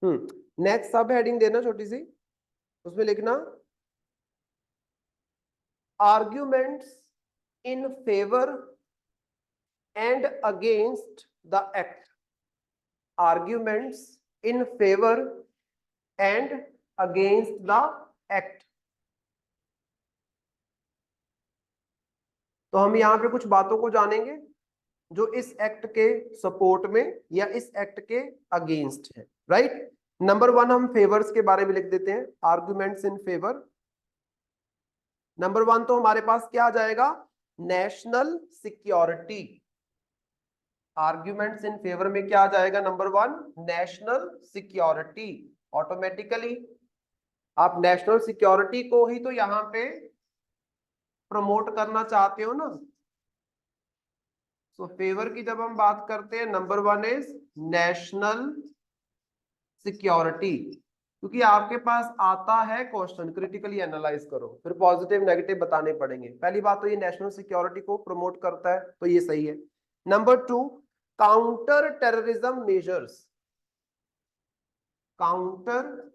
नेक्स्ट सब हेडिंग देना छोटी सी, उसमें लिखना arguments in favour and against the act, arguments in favour and against the act. तो हम यहां पे कुछ बातों को जानेंगे जो इस एक्ट के सपोर्ट में या इस एक्ट के अगेंस्ट है, राइट। नंबर 1 हम फेवर्स के बारे में लिख देते हैं, आर्ग्यूमेंट्स इन फेवर। नंबर 1 तो हमारे पास क्या आ जाएगा, national security. Arguments in favour में क्या आ जाएगा, नंबर 1 नेशनल सिक्योरिटी। ऑटोमेटिकली आप नेशनल सिक्योरिटी को ही तो यहां पे प्रमोट करना चाहते हो ना। तो फेवर की जब हम बात करते हैं, नंबर 1 इज नेशनल सिक्योरिटी, क्योंकि आपके पास आता है क्वेश्चन क्रिटिकली एनालाइज करो, फिर पॉजिटिव नेगेटिव बताने पड़ेंगे। पहली बात तो ये नेशनल सिक्योरिटी को प्रमोट करता है, तो ये सही है। Number 2 counter terrorism measures, counter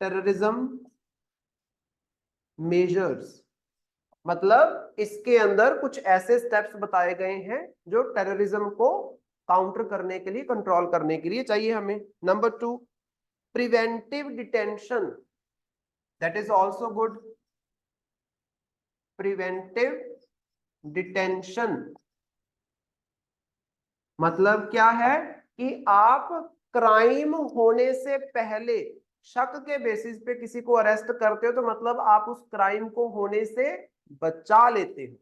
terrorism measures, मतलब इसके अंदर कुछ ऐसे स्टेप्स बताए गए हैं जो टेररिज्म को काउंटर करने के लिए, कंट्रोल करने के लिए चाहिए हमें। Number 2 preventive detention, that is also good. Preventive detention मतलब क्या है कि आप क्राइम होने से पहले शक के बेसिस पे किसी को अरेस्ट करते हो, तो मतलब आप उस क्राइम को होने से बचा लेते हो,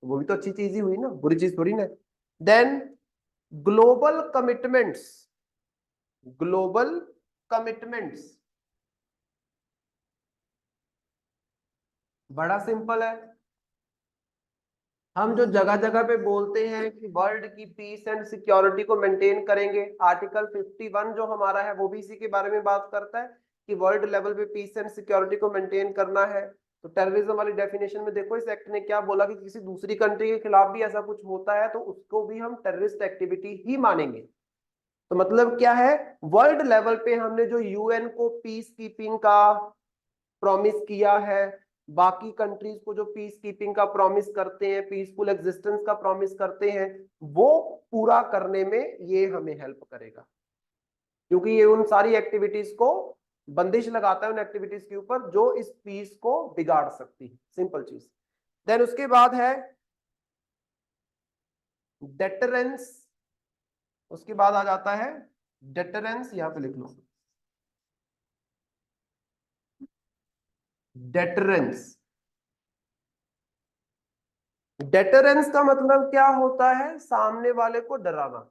वो भी तो अच्छी चीज ही हुई ना, बुरी चीज थोड़ी ना। Then global commitments, global commitments बड़ा सिंपल है। हम जो जगह जगह पे बोलते हैं कि वर्ल्ड की पीस एंड सिक्योरिटी को मेंटेन करेंगे, आर्टिकल 51 जो हमारा है वो भी इसी के बारे में बात करता है कि वर्ल्ड लेवल पे पीस एंड सिक्योरिटी को मेंटेन करना है। तो टेररिज्म वाली डेफिनेशन में देखो इस एक्ट ने क्या बोला कि किसी दूसरी कंट्री के खिलाफ भी ऐसा कुछ होता है तो उसको भी हम टेररिस्ट एक्टिविटी ही मानेंगे। तो मतलब क्या है, वर्ल्ड लेवल पे हमने जो यूएन को पीस कीपिंग का प्रॉमिस किया है, बाकी कंट्रीज को जो पीस कीपिंग का प्रॉमिस करते हैं, पीसफुल एग्जिस्टेंस का प्रॉमिस करते हैं, वो पूरा करने में ये हमें हेल्प करेगा, क्योंकि ये उन सारी एक्टिविटीज को बंदिश लगाता है, उन एक्टिविटीज के ऊपर जो इस पीस को बिगाड़ सकती है, सिंपल चीज। देन उसके बाद है डेटरेंस, उसके बाद आ जाता है डेटरेंस, यहां पे लिख लो डेटरेंस। डेटरेंस का मतलब क्या होता है, सामने वाले को डराना।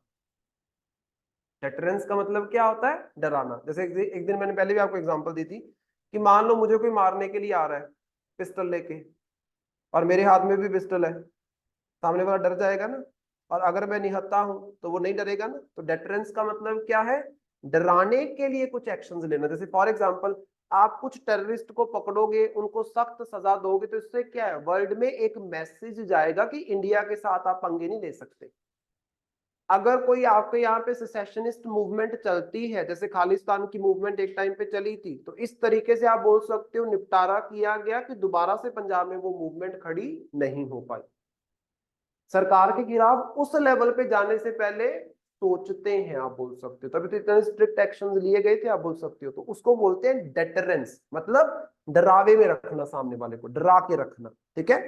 डेटरेंस का मतलब क्या होता है, डराना। जैसे एक दिन मैंने पहले भी आपको एग्जांपल दी थी कि मान लो मुझे कोई मारने के लिए आ रहा है पिस्टल लेके, और मेरे हाथ में भी पिस्टल है, सामने वाला डर जाएगा ना, और अगर मैं निहत्था हूं तो वो नहीं डरेगा ना। तो डेटरेंस का मतलब क्या है, डराने के लिए कुछ एक्शंस लेना। जैसे फॉर एग्जांपल आप कुछ टेररिस्ट को पकड़ोगे, उनको सख्त सजा दोगे, तो इससे क्या है, वर्ल्ड में एक मैसेज जाएगा कि इंडिया के साथ आप पंगे नहीं ले सकते। अगर कोई आपके यहाँ पे सेसेशनिस्ट मूवमेंट चलती है, जैसे खालिस्तान की मूवमेंट एक टाइम पे चली थी, तो इस तरीके से आप बोल सकते हो निपटारा किया गया कि दोबारा से पंजाब में वो मूवमेंट खड़ी नहीं हो पाई। सरकार के खिलाफ उस लेवल पे जाने से पहले सोचते हैं, आप बोल सकते हो, तभी तो इतने स्ट्रिक्ट एक्शंस लिए गए थे, आप बोल सकते हो। तो उसको बोलते हैं डेटरेंस, मतलब डरावे में रखना, सामने वाले को डरा के रखना, ठीक है।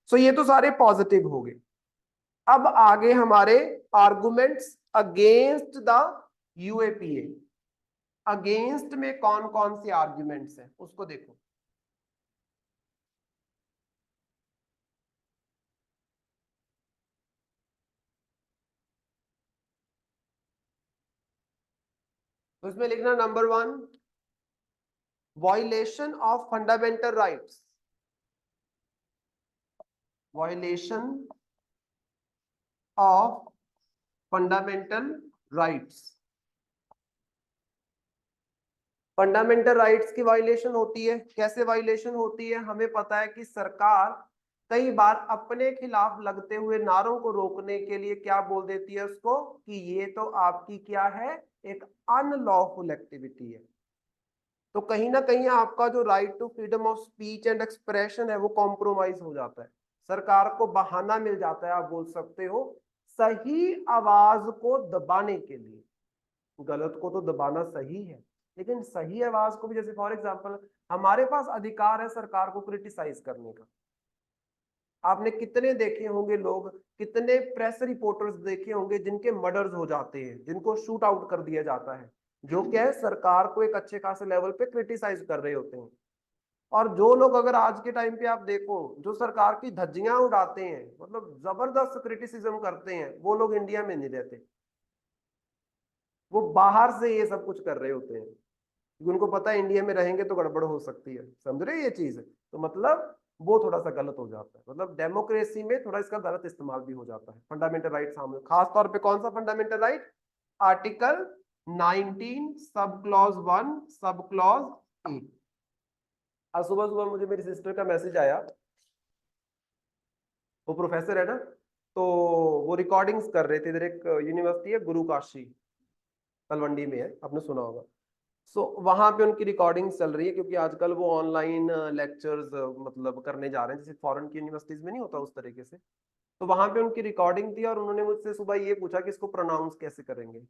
सो ये तो सारे पॉजिटिव हो गए। अब आगे हमारे arguments against the UAPA. Against में कौन कौन सी आर्गुमेंट्स हैं उसको देखो। तो इसमें लिखना number 1 violation of fundamental rights, violation of fundamental rights. Fundamental rights की वायलेशन होती है, कैसे वायलेशन होती है, हमें पता है कि सरकार कई बार अपने खिलाफ लगते हुए नारों को रोकने के लिए क्या बोल देती है उसको कि ये तो आपकी क्या है, एक अनलॉफुल एक्टिविटी है। तो कहीं ना कहीं आपका जो right to freedom of speech and expression है वो कॉम्प्रोमाइज हो जाता है। सरकार को बहाना मिल जाता है, आप बोल सकते हो, सही आवाज को दबाने के लिए। गलत को तो दबाना सही है, लेकिन सही आवाज को भी, जैसे फॉर एग्जांपल हमारे पास अधिकार है सरकार को क्रिटिसाइज करने का। आपने कितने देखे होंगे लोग, कितने प्रेस रिपोर्टर्स देखे होंगे जिनके मर्डर्स हो जाते हैं, जिनको शूट आउट कर दिया जाता है, जो क्या है सरकार को एक अच्छे खासे लेवल पे क्रिटिसाइज कर रहे होते हैं। और जो लोग अगर आज के टाइम पे आप देखो जो सरकार की धज्जियां उड़ाते हैं, मतलब जबरदस्त क्रिटिसिज्म करते हैं, वो लोग इंडिया में नहीं रहते, वो बाहर से ये सब कुछ कर रहे होते हैं, क्योंकि उनको पता है इंडिया में रहेंगे तो गड़बड़ हो सकती है। समझ रहे ये चीज? तो मतलब वो थोड़ा सा गलत हो जाता है, मतलब डेमोक्रेसी में थोड़ा इसका गलत इस्तेमाल भी हो जाता है। फंडामेंटल राइट सामने, खास तौर पे कौन सा fundamental right? Article 19 sub clause 1 sub clause A. आज सुबह सुबह मुझे मेरी सिस्टर का मैसेज आया, वो प्रोफेसर है ना, तो वो रिकॉर्डिंग्स कर रहे थे। इधर एक यूनिवर्सिटी है गुरु काशी, तलवंडी में है, आपने सुना होगा। वहां पे उनकी रिकॉर्डिंग चल रही है, क्योंकि आजकल वो ऑनलाइन लेक्चर्स मतलब करने जा रहे हैं, जैसे फॉरेन की यूनिवर्सिटीज में नहीं होता उस तरीके से। तो वहां पे उनकी रिकॉर्डिंग थी और उन्होंने मुझसे सुबह ये पूछा कि इसको प्रोनाउंस कैसे करेंगे।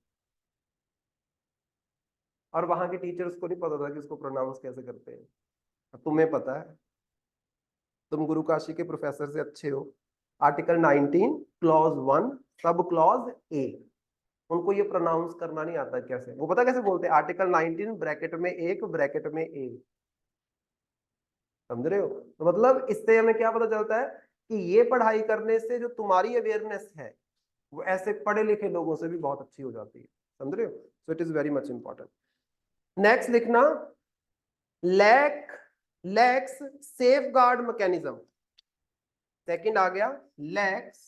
और वहां के टीचर्स को नहीं पता था कि इसको प्रोनाउंस कैसे करते हैं। अब तुम्हें पता है, तुम गुरु काशी के प्रोफेसर से अच्छे हो। Article 19 clause 1 sub clause A, उनको ये प्रोनाउंस करना नहीं आता कैसे। वो पता कैसे बोलते हैं? आर्टिकल 19 ब्रैकेट में एक ब्रैकेट में ए। समझ रहे हो? तो मतलब इससे हमें क्या पता चलता है कि ये पढ़ाई करने से जो तुम्हारी अवेयरनेस है वो ऐसे पढ़े लिखे लोगों से भी बहुत अच्छी हो जाती है। समझ रहे हो? So it is very much important. Next लिखना, lack lax safeguard mechanism. Second आ गया, lax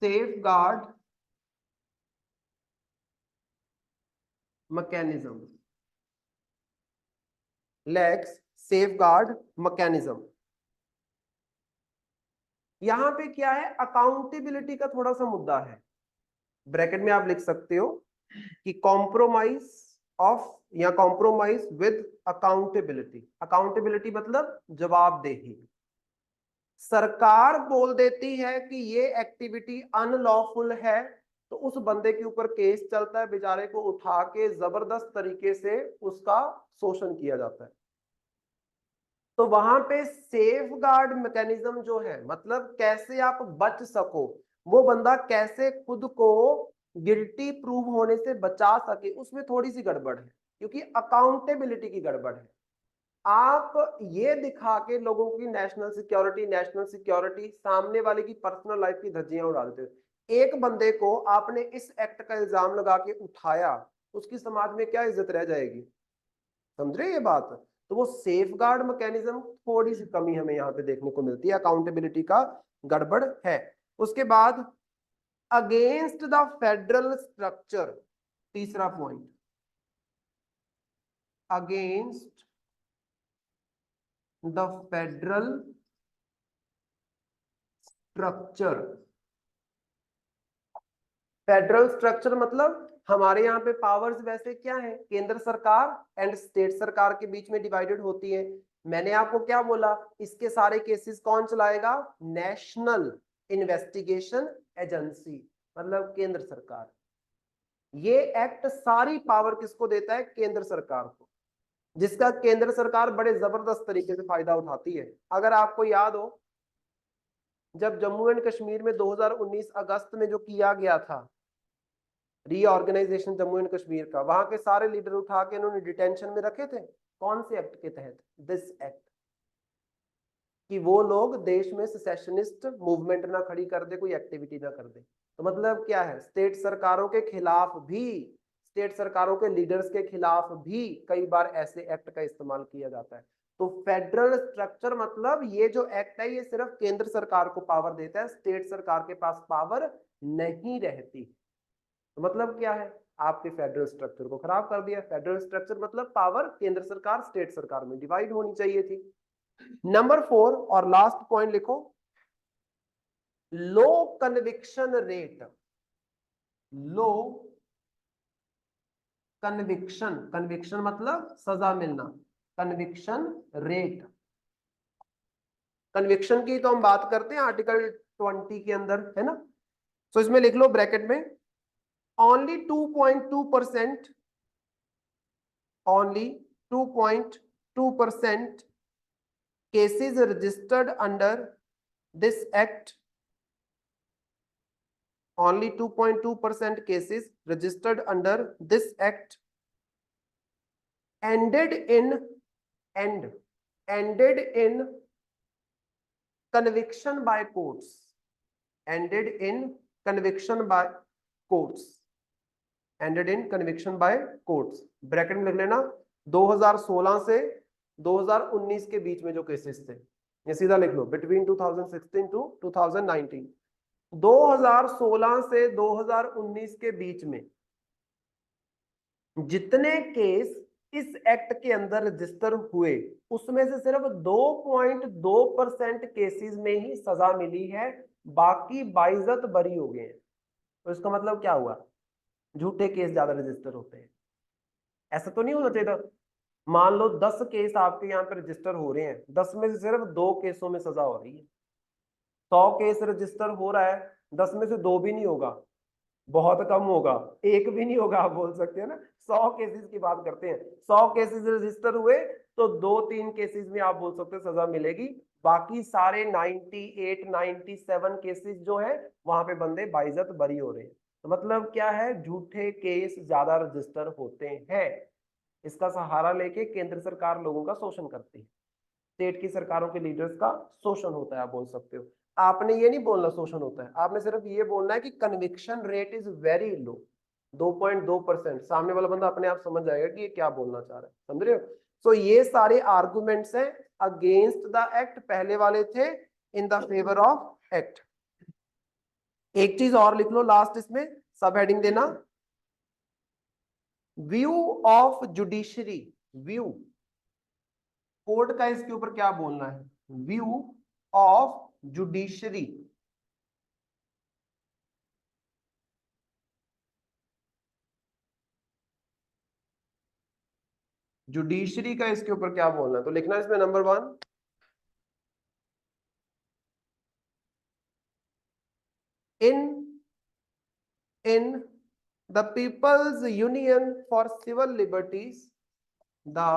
safeguard mechanism. Lax safeguard mechanism. यहां पे क्या है, अकाउंटेबिलिटी का थोड़ा सा मुद्दा है। ब्रैकेट में आप लिख सकते हो कि कॉम्प्रोमाइज ऑफ या कॉम्प्रोमाइज विद अकाउंटेबिलिटी। अकाउंटेबिलिटी मतलब जवाबदेही। सरकार बोल देती है कि ये एक्टिविटी अनलॉफुल है, तो उस बंदे के ऊपर केस चलता है, बेचारे को उठा के जबरदस्त तरीके से उसका शोषण किया जाता है। तो वहां पे सेफ गार्ड मैकेनिज्म जो है, मतलब कैसे आप बच सको, वो बंदा कैसे खुद को गिल्टी प्रूव होने से बचा सके, उसमें थोड़ी सी गड़बड़ है, क्योंकि अकाउंटेबिलिटी की गड़बड़ है। आप ये दिखा के लोगों की नेशनल सिक्योरिटी, सामने वाले की पर्सनल लाइफ की धज्जियां उड़ा देते हो। एक बंदे को आपने इस एक्ट का इल्जाम लगा के उठाया, उसकी समाज में क्या इज्जत रह जाएगी? समझ रहे ये बात? तो वो सेफ गार्ड मैकेनिज्म थोड़ी सी कमी हमें यहाँ पे देखने को मिलती है, अकाउंटेबिलिटी का गड़बड़ है। उसके बाद अगेंस्ट द फेडरल स्ट्रक्चर, तीसरा point, against the federal structure. Federal structure मतलब हमारे यहाँ पे पावर्स वैसे क्या है, केंद्र सरकार एंड स्टेट सरकार के बीच में डिवाइडेड होती है। मैंने आपको क्या बोला, इसके सारे केसेस कौन चलाएगा? नेशनल इन्वेस्टिगेशन एजेंसी, मतलब केंद्र सरकार। ये एक्ट सारी पावर किसको देता है? केंद्र सरकार को, जिसका केंद्र सरकार बड़े जबरदस्त तरीके से फायदा उठाती है। अगर आपको याद हो, जब जम्मू एंड कश्मीर में 2019 अगस्त में जो किया गया था रीऑर्गेनाइजेशन जम्मू एंड कश्मीर का, वहां के सारे लीडर उठा के इन्होंने डिटेंशन में रखे थे। कौन से एक्ट के तहत? दिस एक्ट, कि वो लोग देश में सेसेशनिस्ट मूवमेंट ना खड़ी कर दे, कोई एक्टिविटी ना कर दे। तो मतलब क्या है, स्टेट सरकारों के खिलाफ भी, स्टेट सरकारों के लीडर्स के खिलाफ भी कई बार ऐसे एक्ट का इस्तेमाल किया जाता है। तो फेडरल स्ट्रक्चर मतलब ये जो एक्ट है ये सिर्फ केंद्र सरकार को पावर देता है, स्टेट सरकार के पास पावर नहीं रहती। तो मतलब क्या है, आपके फेडरल स्ट्रक्चर को खराब कर दिया। फेडरल स्ट्रक्चर मतलब पावर केंद्र सरकार स्टेट सरकार में डिवाइड होनी चाहिए थी। नंबर 4 और लास्ट पॉइंट लिखो, लो कन्विक्शन रेट। लो कन्विक्शन, कन्विक्शन मतलब सजा मिलना, कन्विक्शन रेट। कन्विक्शन की तो हम बात करते हैं आर्टिकल 20 के अंदर, है ना। तो इसमें लिख लो ब्रैकेट में, only 2.2%, only 2.2% cases registered under this act, only 2.2% cases registered under this act ended in conviction by courts, ended in conviction by courts, ended in conviction by courts। Bracket में लिख लेना 2016 से 2019 के बीच में जो केसेस थे, ये सीधा लिख लो, बिटवीन 2016 टू 2019। 2016 से 2019 के बीच में जितने केस इस एक्ट के अंदर रजिस्टर हुए, उसमें से सिर्फ 2.2% केसेस में ही सजा मिली है, बाकी बाइज्जत बरी हो गए हैं। तो इसका मतलब क्या हुआ, झूठे केस ज्यादा रजिस्टर होते हैं। ऐसा तो नहीं होना चाहिए था। मान लो 10 केस आपके यहाँ पे रजिस्टर हो रहे हैं, 10 में से सिर्फ 2 केसों में सजा हो रही है। 100 केस रजिस्टर हो रहा है, 10 में से 2 भी नहीं होगा, बहुत कम होगा, 1 भी नहीं होगा, आप बोल सकते हैं ना। 100 केसेस की बात करते हैं, 100 केसेस रजिस्टर हुए तो 2-3 केसेस में आप बोल सकते हैं सजा मिलेगी, बाकी सारे 98-97 केसेस जो है वहां पे बंदे बाइज्जत बरी हो रहे हैं। तो मतलब क्या है, झूठे केस ज्यादा रजिस्टर होते हैं। इसका सहारा लेके केंद्र सरकार लोगों का शोषण करती है, स्टेट की सरकारों के लीडर्स का शोषण होता है, आप बोल सकते हो। आपने ये नहीं बोलना शोषण होता है, आपने सिर्फ ये बोलना है कि conviction rate is very low, 2.2%। सामने वाला बंदा अपने आप समझ जाएगा कि ये क्या बोलना चाह रहा है, समझ रहे हो। सो ये सारे आर्गुमेंट्स हैं अगेंस्ट द एक्ट, पहले वाले थे in the favour of act. एक चीज और लिख लो लास्ट, इसमें सब हेडिंग देना, view of judiciary. View, court का इसके ऊपर क्या बोलना है, व्यू ऑफ जुडिशरी। जुडिशरी का इसके ऊपर क्या बोलना है, तो लिखना है इसमें number 1, in the People's Union for Civil Liberties, the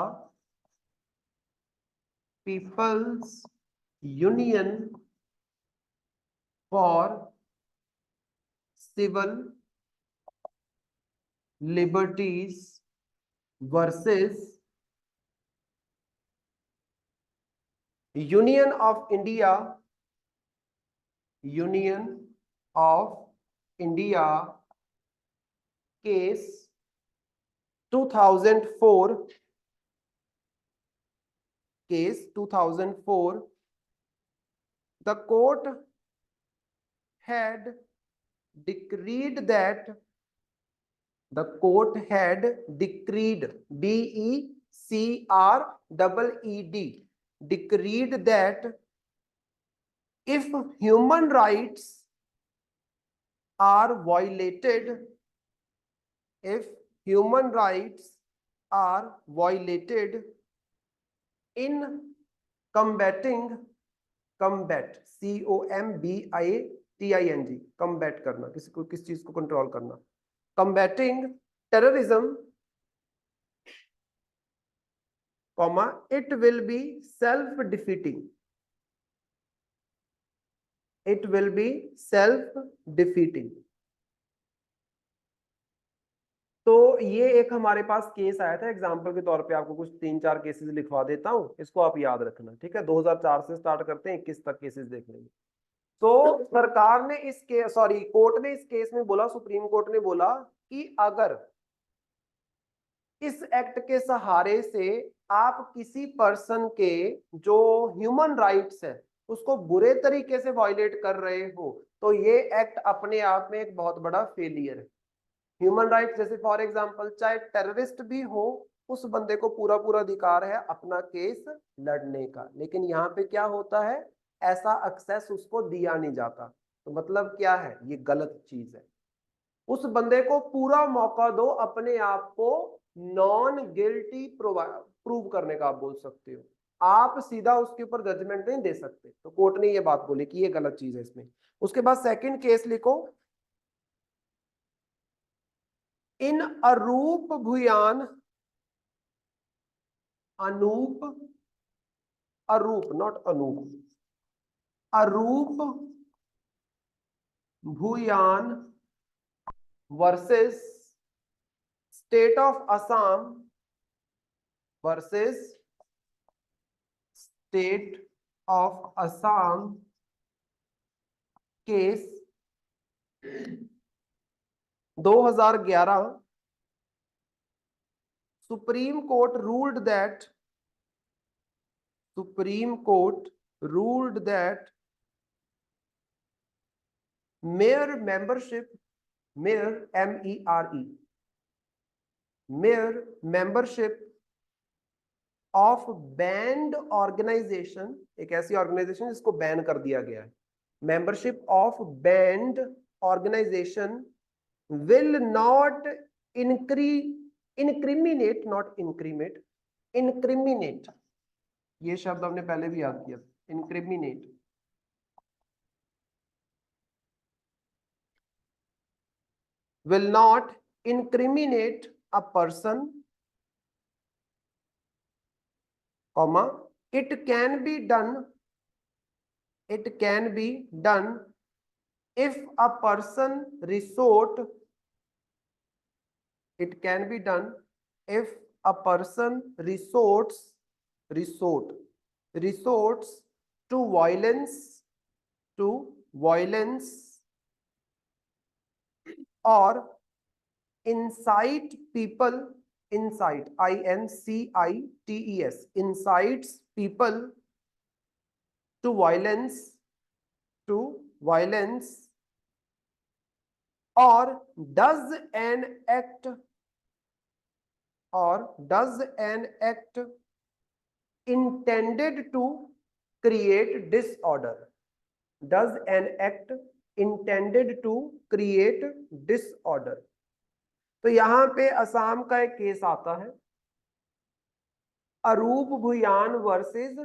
People's Union for Civil Liberties versus Union of India, Union of India case 2004, case 2004, the court had decreed that, the court had decreed, D-E-C-R-E-E-D, decreed that if human rights are violated, if human rights are violated in combating, combat, C-O-M-B-I-T-I-N-G, combat करना, किसी को किस चीज को control करना, combating terrorism, comma, it will be self-defeating, it will be self-defeating। तो ये एक हमारे पास केस आया था, एग्जांपल के तौर पे आपको कुछ 3-4 केसेस लिखवा देता हूं, इसको आप याद रखना, ठीक है। 2004 से स्टार्ट करते हैं, 21 तक केसेस देख लेंगे। तो सरकार ने इस केस, सॉरी कोर्ट ने इस केस में बोला, सुप्रीम कोर्ट ने बोला कि अगर इस एक्ट के सहारे से आप किसी पर्सन के जो ह्यूमन राइट्स है उसको बुरे तरीके से वायलेट कर रहे हो, तो ये एक्ट अपने आप में एक बहुत बड़ा फेलियर है। ह्यूमन राइट्स जैसे फॉर एग्जांपल चाहे टेररिस्ट भी हो उस बंदे को पूरा पूरा अधिकार है अपना केस लड़ने का। लेकिन यहाँ पे क्या होता है, ऐसा एक्सेस उसको दिया नहीं जाता। तो मतलब क्या है, ये गलत चीज है। उस बंदे को पूरा मौका दो अपने आप को नॉन गिल्टी प्रूव करने का, आप बोल सकते हो। आप सीधा उसके ऊपर जजमेंट नहीं दे सकते। तो कोर्ट ने ये बात बोली कि ये गलत चीज है इसमें। उसके बाद सेकंड केस लिखो, in Arup Bhuyan, Anup, Arup not Anup, Arup Bhuyan versus state of Assam versus state of Assam case 2011, supreme court ruled that mere membership, mere MERE, mere membership of banned organization, एक ऐसी ऑर्गेनाइजेशन जिसको बैन कर दिया गया है, membership of banned organization will not incriminate, not incriminate, incriminate, ये शब्द हमने पहले भी याद किया, incriminate, will not incriminate a person, comma, it can be done if a person resort, it can be done if a person resorts to violence or incite people, incite, INCITES, incites people to violence, or does an act intended to create disorder, does an act intended to create disorder। तो यहां पे असम का एक case आता है, अरूप Bhuyan versus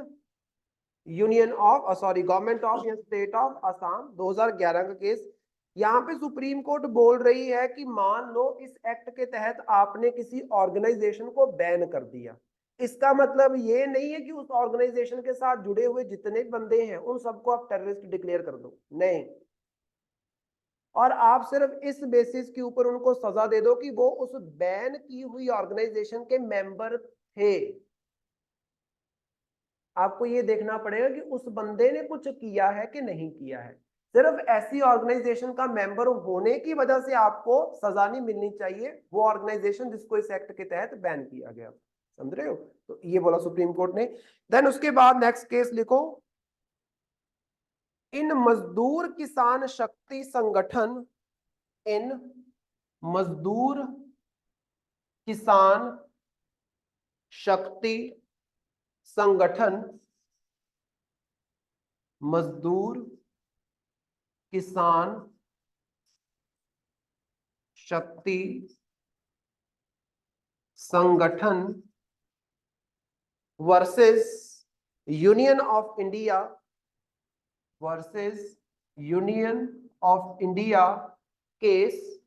government of या state of Assam, 2011 का case. यहाँ पे सुप्रीम कोर्ट बोल रही है कि मान लो इस एक्ट के तहत आपने किसी ऑर्गेनाइजेशन को बैन कर दिया, इसका मतलब ये नहीं है कि उस ऑर्गेनाइजेशन के साथ जुड़े हुए जितने बंदे हैं उन सबको आप टेररिस्ट डिक्लेयर कर दो, नहीं, और आप सिर्फ इस बेसिस के ऊपर उनको सजा दे दो कि वो उस बैन की हुई ऑर्गेनाइजेशन के मेंबर थे। आपको ये देखना पड़ेगा कि उस बंदे ने कुछ किया है कि नहीं किया है। सिर्फ ऐसी ऑर्गेनाइजेशन का मेंबर होने की वजह से आपको सजा नहीं मिलनी चाहिए, वो ऑर्गेनाइजेशन जिसको इस एक्ट के तहत बैन किया गया। समझ रहे हो? तो ये बोला सुप्रीम कोर्ट ने। देन उसके बाद नेक्स्ट केस लिखो, इन मजदूर किसान शक्ति संगठन, इन मजदूर किसान शक्ति संगठन, मजदूर Kisan Shakti Sangathan versus union of India, case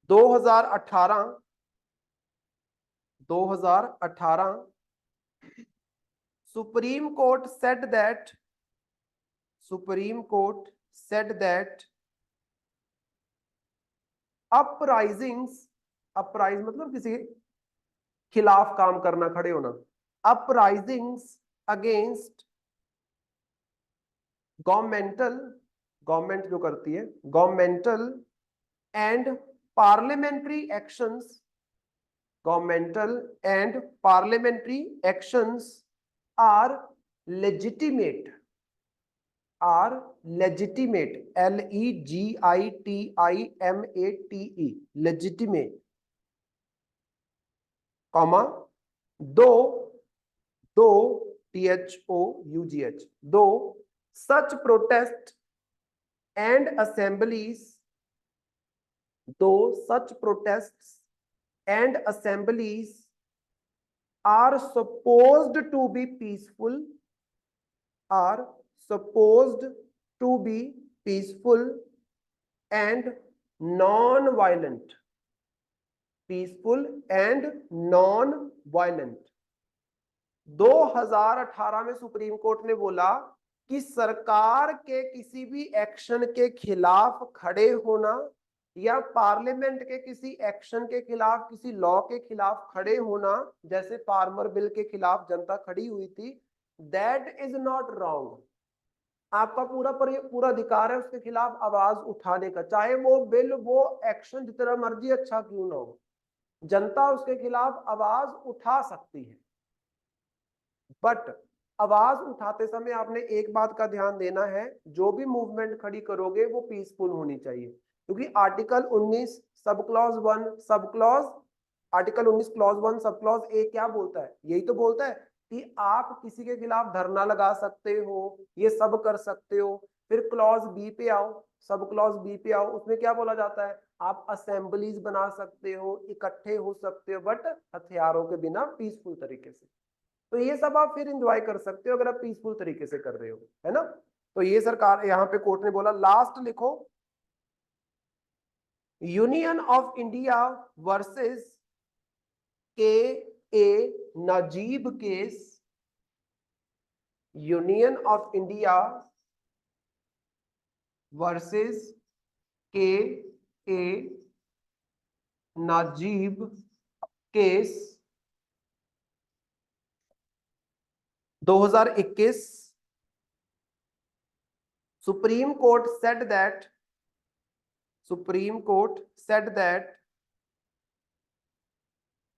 2018, supreme court said that uprisings, uprise मतलब किसी के खिलाफ काम करना, खड़े होना, अपराइजिंग्स अगेंस्ट गवर्नमेंट जो करती है, governmental and parliamentary actions are legitimate, legitimate, comma दो दो THOUGH दो such protest and assemblies though such protests and assemblies are supposed to be peaceful are supposed to be peaceful and non-violent peaceful and non-violent 2018 में supreme court ने बोला कि सरकार के किसी भी एक्शन के खिलाफ खड़े होना या पार्लियामेंट के किसी एक्शन के खिलाफ किसी लॉ के खिलाफ खड़े होना, जैसे फार्मर बिल के खिलाफ जनता खड़ी हुई थी, दैट इज नॉट रॉन्ग। आपका पूरा अधिकार है उसके खिलाफ आवाज उठाने का, चाहे वो बिल वो एक्शन जितना मर्जी अच्छा क्यों ना हो, जनता उसके खिलाफ आवाज उठा सकती है। बट आवाज उठाते समय आपने एक बात का ध्यान देना है, जो भी मूवमेंट खड़ी करोगे वो पीसफुल होनी चाहिए, क्योंकि article 19 sub clause 1 sub clause article 19 clause 1 sub clause A क्या बोलता है? यही तो बोलता है कि आप किसी के खिलाफ धरना लगा सकते हो, ये सब कर सकते हो। फिर क्लॉज बी पे आओ, सब क्लॉज बी पे आओ, उसमें क्या बोला जाता है? आप असेंबलीज बना सकते हो, इकट्ठे हो सकते हो, बट हथियारों के बिना पीसफुल तरीके से। तो ये सब आप फिर एंजॉय कर सकते हो अगर आप पीसफुल तरीके से कर रहे हो, है ना। तो ये सरकार यहाँ पे कोर्ट ने बोला। लास्ट लिखो, union of India versus K A Najeeb case, union of India versus K A Najeeb case 2021, Supreme Court said that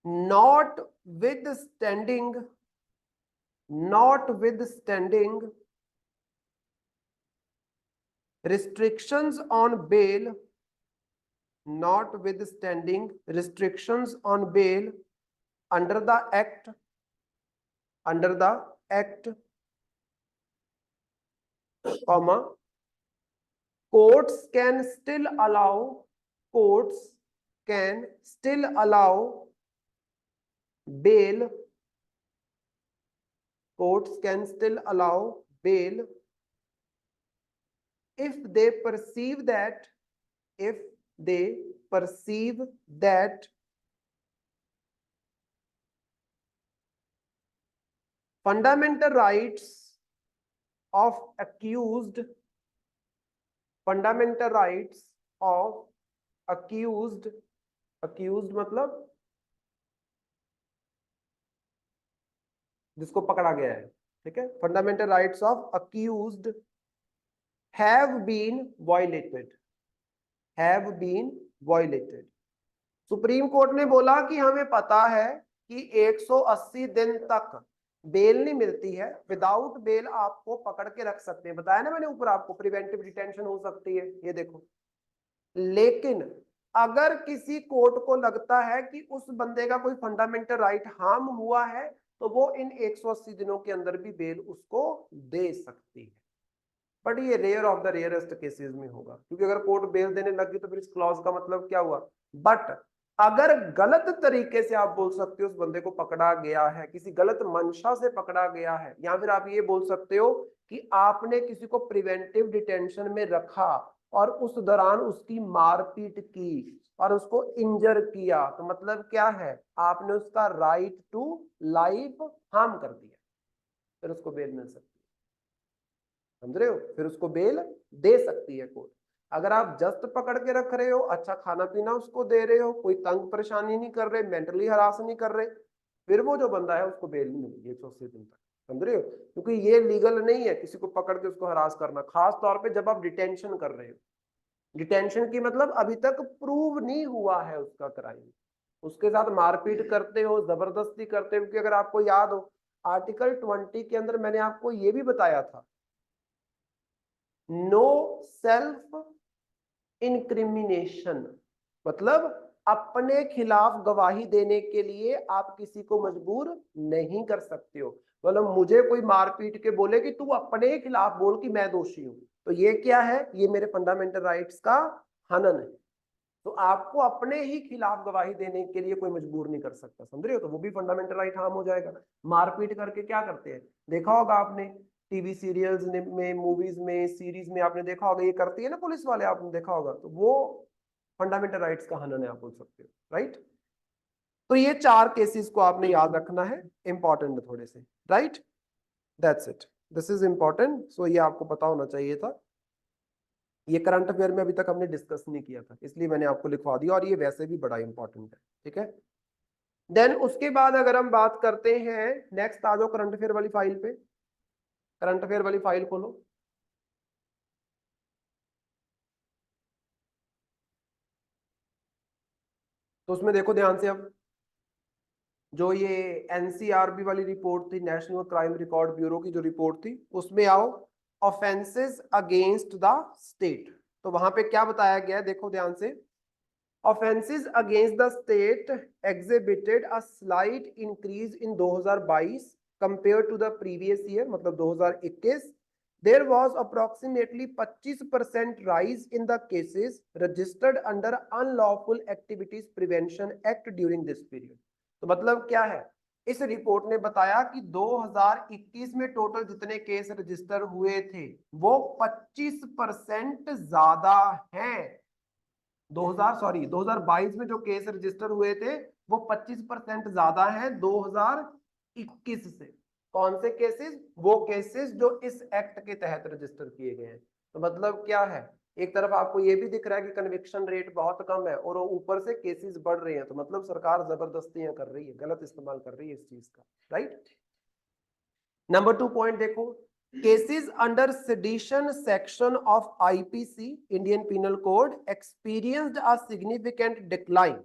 notwithstanding restrictions on bail, under the act, comma, courts can still allow bail if they perceive that fundamental rights of accused मतलब जिसको पकड़ा गया है, ठीक है। Fundamental rights of accused have been violated। Supreme court ने बोला कि हमें पता है कि 180 दिन तक बेल नहीं मिलती है, विदाउट बेल आपको पकड़ के रख सकते हैं, बताया ना मैंने ऊपर आपको, प्रिवेंटिव डिटेंशन हो सकती है, ये देखो। लेकिन अगर किसी कोर्ट को लगता है कि उस बंदे का कोई फंडामेंटल राइट हार्म हुआ है, तो वो इन 180 दिनों के अंदर भी बेल उसको दे सकती है। बट ये rare of the rarest cases में होगा, क्योंकि अगर कोर्ट बेल देने लगी तो फिर इस क्लॉज का मतलब क्या हुआ। बट अगर गलत तरीके से आप बोल सकते हो उस बंदे को पकड़ा गया है, किसी गलत मंशा से पकड़ा गया है, या फिर आप ये बोल सकते हो कि आपने किसी को प्रिवेंटिव डिटेंशन में रखा और उस दौरान उसकी मारपीट की और उसको इंजर किया, तो मतलब क्या है, आपने उसका राइट टू लाइफ हार्म कर दिया, फिर उसको बेल मिल सकती है, समझ रहे हो, फिर उसको बेल दे सकती है कोर्ट। अगर आप जस्ट पकड़ के रख रहे हो, अच्छा खाना पीना उसको दे रहे हो, कोई तंग परेशानी नहीं कर रहे, मेंटली हरास नहीं कर रहे, फिर वो जो बंदा है उसको बेल नहीं मिलेगी 180 दिन तक, समझ रहे हो। क्योंकि ये लीगल नहीं है किसी को पकड़ के उसको हरास करना, खास तौर पे जब आप डिटेंशन कर रहे हो। डिटेंशन की मतलब अभी तक प्रूव नहीं हुआ है उसका क्राइम, उसके साथ मारपीट करते हो, जबरदस्ती करते हो। क्योंकि अगर आपको याद हो आर्टिकल 20 के अंदर मैंने आपको ये भी बताया था, नो सेल्फ इंक्रिमिनेशन, मतलब अपने खिलाफ गवाही देने के लिए आप किसी को मजबूर नहीं कर सकते हो। मतलब मुझे कोई मारपीट के बोले कि तू अपने खिलाफ बोल कि मैं दोषी हूं, तो ये क्या है, ये मेरे फंडामेंटल राइट्स का हनन है। तो आपको अपने ही खिलाफ गवाही देने के लिए कोई मजबूर नहीं कर सकता, समझ रहे हो, तो वो भी फंडामेंटल राइट हार्म हो जाएगा। मारपीट करके क्या करते हैं, देखा होगा आपने टीवी सीरियल्स में, मूवीज में, सीरीज में आपने देखा होगा, ये करती है ना पुलिस वाले, आपने देखा होगा, तो वो फंडामेंटल राइट्स का हनन है, आप बोल सकते हो, राइट। तो ये 4 केसेस को आपने याद रखना है, इंपॉर्टेंट थोड़े से, right. That's it, this is important, so ये आपको पता होना चाहिए था। ये करंट अफेयर में अभी तक हमने डिस्कस नहीं किया था, इसलिए मैंने आपको लिखवा दिया, और ये वैसे भी बड़ा इंपॉर्टेंट है, ठीक है। देन उसके बाद अगर हम बात करते हैं, नेक्स्ट आ जाओ करंट अफेयर वाली फाइल पे, करंट अफेयर वाली फाइल खोलो। तो उसमें देखो ध्यान से, अब जो ये एनसीआरबी वाली रिपोर्ट थी, नेशनल क्राइम रिकॉर्ड ब्यूरो की जो रिपोर्ट थी, उसमें आओ ऑफेंसेस अगेंस्ट द स्टेट। तो वहां पे क्या बताया गया है, देखो ध्यान से। Offences against the state exhibited a slight increase in 2022 compare to the previous year, मतलब 2021। There was approximately 25% rise in the cases registered under Unlawful Activities Prevention Act during this period. तो मतलब क्या है, इस रिपोर्ट ने बताया कि 2021 में टोटल जितने केस रजिस्टर हुए थे वो 25% ज्यादा हैं। 2022 में जो केस रजिस्टर हुए थे वो 25% ज्यादा हैं 2021 से। कौन से केसेस, वो केसेस जो इस एक्ट के तहत रजिस्टर किए गए हैं। तो मतलब क्या है, एक तरफ आपको ये भी दिख रहा है कि कन्विक्शन रेट बहुत कम है, और ऊपर से केसेस बढ़ रहे हैं, तो मतलब सरकार जबरदस्तियां कर रही है, गलत इस्तेमाल कर रही है इस चीज का, राइट। नंबर 2 पॉइंट देखो, cases under sedition section of IPC Indian Penal Code experienced a significant decline।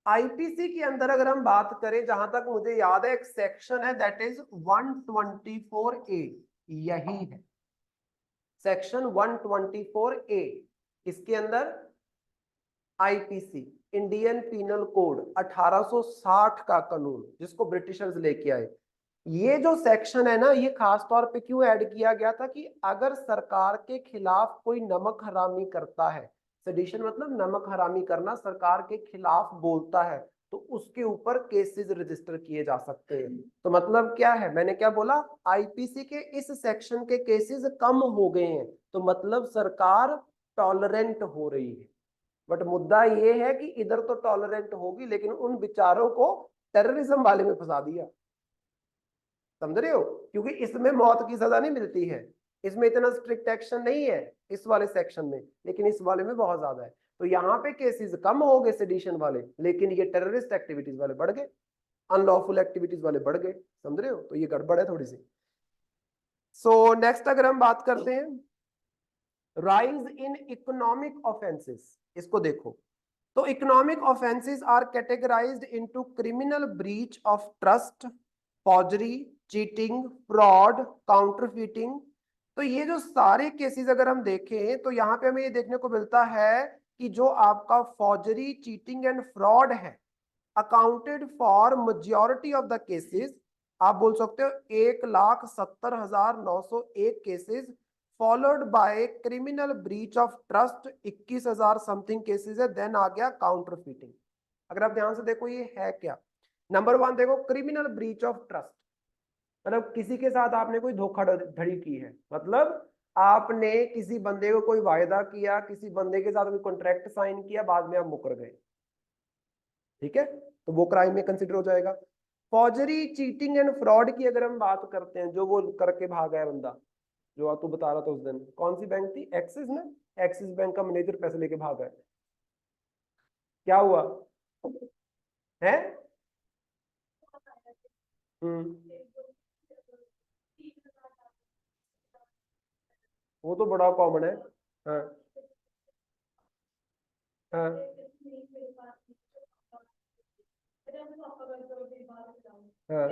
IPC के अंदर अगर हम बात करें, जहां तक मुझे याद है एक सेक्शन है दैट इज 124A, यही है सेक्शन 124A। इसके अंदर आईपीसी इंडियन पीनल कोड 1860 का कानून, जिसको ब्रिटिशर्स लेके आए, ये जो सेक्शन है ना, ये खास तौर पे क्यों ऐड किया गया था कि अगर सरकार के खिलाफ कोई नमक हरामी करता है, सेडिशन मतलब नमक हरामी करना, सरकार के खिलाफ बोलता है, तो उसके ऊपर केसेस रजिस्टर किए जा सकते हैं। तो मतलब क्या है, मैंने क्या बोला, आईपीसी के इस सेक्शन के केसेस कम हो गए हैं, तो मतलब सरकार टॉलरेंट हो रही है। बट मुद्दा ये है कि इधर तो टॉलरेंट होगी, लेकिन उन बेचारों को टेररिज्म वाले में फंसा दिया, समझ रहे हो, क्योंकि इसमें मौत की सजा नहीं मिलती है, इसमें इतना स्ट्रिक्ट एक्शन नहीं है इस वाले सेक्शन में, लेकिन इस वाले में बहुत ज्यादा है। तो यहाँ पे केसेस कम हो गए सेडिशन वाले, लेकिन ये टेररिस्ट एक्टिविटीज वाले बढ़ गए, अनलॉफुल एक्टिविटीज वाले बढ़ गए, समझ रहे हो, तो ये गड़बड़ है थोड़ी सी। सो नेक्स्ट अगर हम बात करते हैं, राइज इन इकोनॉमिक ऑफेंसेस, इसको देखो। तो economic offences are categorized into criminal breach of trust, forgery, cheating, fraud, counterfeiting. तो ये जो सारे केसेस अगर हम देखें, तो यहाँ पे हमें ये देखने को मिलता है कि जो आपका फॉर्जरी, चीटिंग एंड फ्रॉड है, accounted for majority of the cases. आप बोल सकते हो 1,70,901 cases, followed by criminal breach of trust 21,000 something cases है, देन आ गया काउंटर फीटिंग। अगर आप ध्यान से देखो ये है क्या, नंबर 1 देखो, क्रिमिनल ब्रीच ऑफ ट्रस्ट, मतलब किसी के साथ आपने कोई धोखाधड़ी की है, मतलब आपने किसी बंदे को कोई वायदा किया, किसी बंदे के साथ कोई कॉन्ट्रैक्ट साइन किया, बाद में आप मुकर गए, ठीक है, तो वो क्राइम में कंसिडर हो जाएगा। फॉर्जरी, चीटिंग एंड फ्रॉड की अगर हम बात करते हैं, जो वो करके भागा है बंदा, जो तू बता रहा था उस दिन, कौन सी बैंक थी, एक्सिस ना, एक्सिस बैंक का मैनेजर पैसे लेके भागा है, क्या हुआ है? हम्म, वो तो बड़ा कॉमन है। हाँ हाँ हाँ,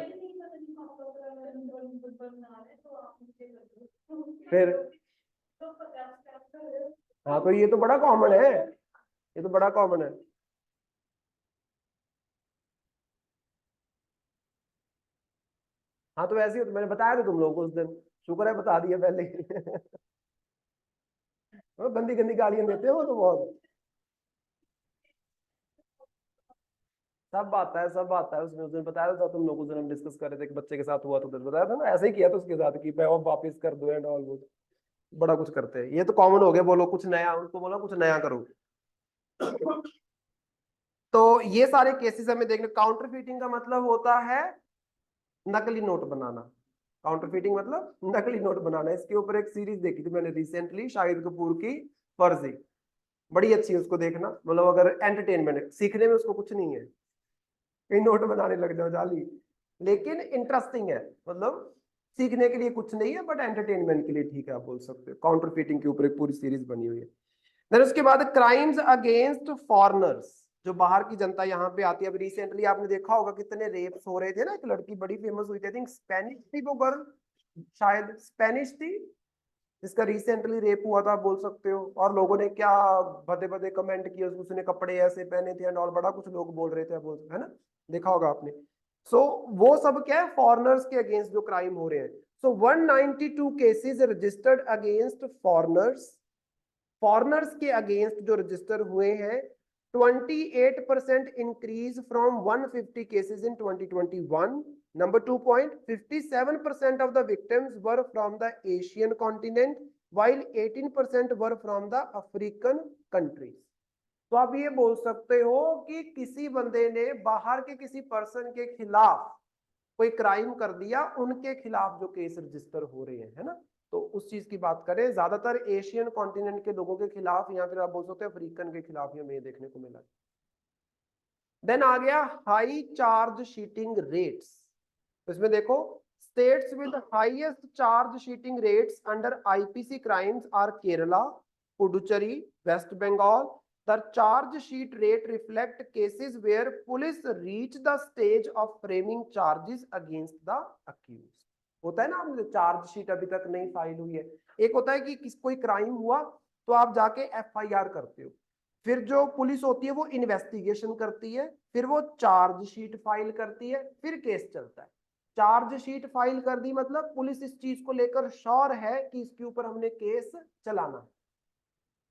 फिर हाँ, तो ये तो बड़ा कॉमन है, ये तो बड़ा कॉमन है। हाँ तो ऐसे ही मैंने बताया था तुम लोगों को उस दिन, शुक्र है बता दिया पहले ही। वो गंदी गंदी गालियां देते हैं वो तो बहुत। सब आता है, सब आता है उसमें। उस दिन बताया था तुम लोगों से, हम डिस्कस कर रहे थे कि बच्चे के साथ हुआ तो बताया था ना, ऐसे ही किया था उसके साथ कि मैं वापस कर दो एंड ऑल। वो बड़ा कुछ करते हैं, ये तो कॉमन हो गया। बोलो कुछ नया, उनको बोला कुछ नया करो। तो ये सारे केसेस हमें देखने। काउंटर फीटिंग का मतलब होता है नकली नोट बनाना। काउंटर फीटिंग मतलब नकली नोट बनाना। इसके ऊपर एक सीरीज देखी थी मैंने रिसेंटली, शाहिद कपूर की, फर्जी। बड़ी अच्छी है, उसको देखना। मतलब अगर एंटरटेनमेंट सीखने में उसको कुछ नहीं है, कहीं नोट बनाने लग जाओ जाली, लेकिन इंटरेस्टिंग है। मतलब सीखने के लिए कुछ नहीं है, बट एंटरटेनमेंट के लिए ठीक है, आप बोल सकते हो। काउंटर फीटिंग के ऊपर एक पूरी सीरीज बनी हुई है। देन उसके बाद क्राइम्स अगेंस्ट फॉरेनर्स, जो बाहर की जनता यहाँ पे आती है। अब रिसेंटली आपने देखा होगा कितने रेप्स हो रहे थे ना। एक लड़की बड़ी फेमस हुई थी, आई थिंक स्पेनिश थी वो गर्ल, शायद स्पेनिश थी, जिसका रिसेंटली रेप हुआ था, आप बोल सकते हो। और लोगों ने क्या भदे भदे कमेंट किए, उसने कपड़े ऐसे पहने थे और बड़ा कुछ लोग बोल रहे थे, बोल, है ना, देखा होगा आपने। सो वो सब क्या है, फॉरेनर्स के अगेंस्ट जो क्राइम हो रहे हैं। सो 192 cases registered against foreigners. Foreigners के अगेंस्ट जो रजिस्टर हुए हैं, 28% increase from 150 cases in 2021। Number 2 point, 57% of the victims were from the Asian continent while 18% were from the African countries। तो आप ये बोल सकते हो कि किसी बंदे ने बाहर के किसी पर्सन के खिलाफ कोई क्राइम कर दिया, उनके खिलाफ जो केस रजिस्टर हो रहे हैं, है ना। तो उस चीज की बात करें, ज्यादातर एशियन कॉन्टिनेंट के लोगों के खिलाफ, या फिर आप बोल सकते हैं अफ्रीकन के खिलाफ हमें देखने को मिला। देन आ गया हाई चार्ज शीटिंग रेट्स। इसमें देखो, states with highest charge sheeting rates under IPC crimes are Kerala, Puducherry, West Bengal. The charge sheet rate reflect cases where police reach the stage of framing charges against the accused। होता है ना, आपने charge sheet अभी तक नहीं file हुई है। एक होता है कि कोई क्राइम हुआ तो आप जाके एफआईआर करते हो, फिर जो पुलिस होती है वो इन्वेस्टिगेशन करती है, फिर वो चार्ज शीट फाइल करती है, फिर केस चलता है। चार्ज शीट फाइल कर दी मतलब पुलिस इस चीज को लेकर श्योर है कि इसके ऊपर हमने केस चलाना है।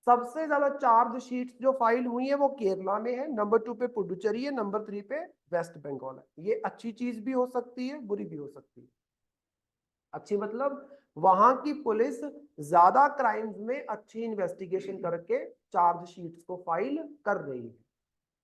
सबसे ज्यादा चार्ज शीट्स जो फाइल हुई है वो केरला में है, नंबर 2 पे पुडुचेरी है, नंबर 3 पे वेस्ट बंगाल है। ये अच्छी चीज भी हो सकती है, बुरी भी हो सकती है। अच्छी मतलब वहां की पुलिस ज्यादा क्राइम्स में अच्छी इन्वेस्टिगेशन करके चार्ज शीट्स को फाइल कर रही है।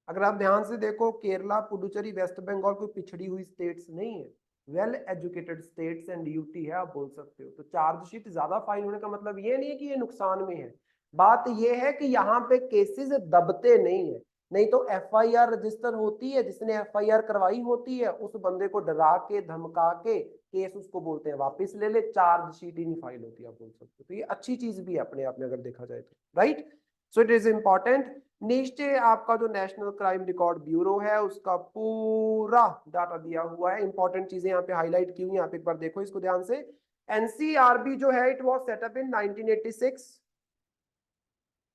अगर आप ध्यान से देखो, केरला, पुडुचेरी, वेस्ट बंगाल कोई पिछड़ी हुई स्टेट्स नहीं है, well educated states and UT है, आप बोल सकते हो। तो चार्जशीट ज्यादा फाइल होने का मतलब ये नहीं है कि ये नुकसान में है। बात ये है कि यहाँ पे केसेस दबते नहीं है। नहीं तो एफआईआर रजिस्टर होती है, जिसने एफआईआर करवाई होती है उस बंदे को डरा के धमका के केस उसको बोलते हैं वापस ले ले, चार्जशीट ही नहीं फाइल होती, आप बोल सकते हो। तो ये अच्छी चीज भी है अपने आप में अगर देखा जाए तो, right. So it is important. नीचे आपका जो नेशनल क्राइम रिकॉर्ड ब्यूरो है उसका पूरा डाटा दिया हुआ है। इंपॉर्टेंट चीजें यहाँ पे हाईलाइट की हुई हैं, आप एक बार देखो इसको ध्यान से। एनसीआरबी जो है, it was set up in 1986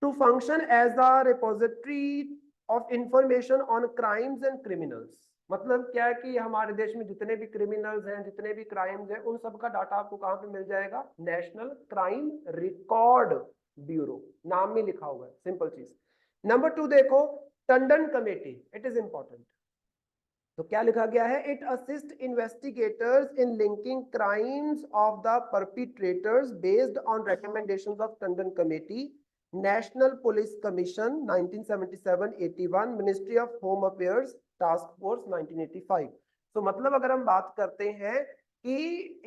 to function as a repository of information on crimes and criminals. मतलब क्या है कि हमारे देश में जितने भी क्रिमिनल्स हैं, जितने भी क्राइम्स हैं, उन सब का डाटा आपको कहाँ पे मिल जाएगा? नेशनल क्राइम रिकॉर्ड ब्यूरो, नाम में लिखा हुआ है, सिंपल चीज। नंबर 2 देखो, Tandon committee, it is important. तो क्या लिखा गया है? It assist investigators in linking crimes of the perpetrators based on recommendations of Tandon committee, national police commission 1977-81, ministry of home affairs, task force 1985। तो मतलब अगर हम बात करते हैं कि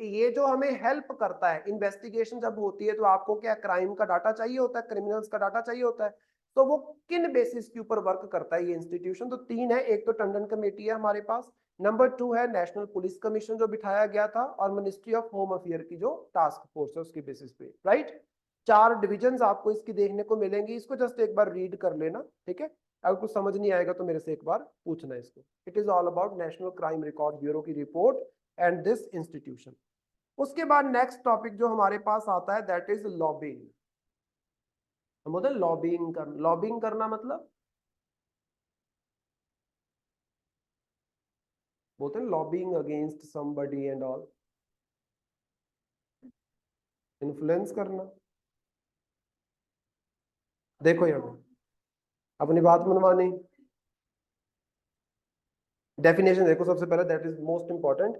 ये जो हमें हेल्प करता है, इन्वेस्टिगेशन जब होती है तो आपको क्या क्राइम का डाटा चाहिए होता है, क्रिमिनल्स का डाटा चाहिए होता है। तो वो किन बेसिस के ऊपर वर्क करता है ये इंस्टीट्यूशन? तो 3 है। एक तो टंडन कमेटी है हमारे पास, नंबर 2 है नेशनल पुलिस कमीशन जो बिठाया गया था, और मिनिस्ट्री ऑफ होम अफेयर की जो टास्क फोर्स है उसके बेसिस पे, राइट। 4 डिविजन आपको इसकी देखने को मिलेंगी। इसको जस्ट एक बार रीड कर लेना, ठीक है। अगर कुछ समझ नहीं आएगा तो मेरे से एक बार पूछना इसको। It is all about national crime record bureau की रिपोर्ट एंड दिस इंस्टीट्यूशन। उसके बाद नेक्स्ट टॉपिक जो हमारे पास आता है दैट इज लॉबिंग। लॉबिंग करना मतलब बोलते हैं lobbying against somebody and all. Influence करना। देखो यहाँ पे अपनी बात मनवानी। डेफिनेशन देखो सबसे पहले, that is most important.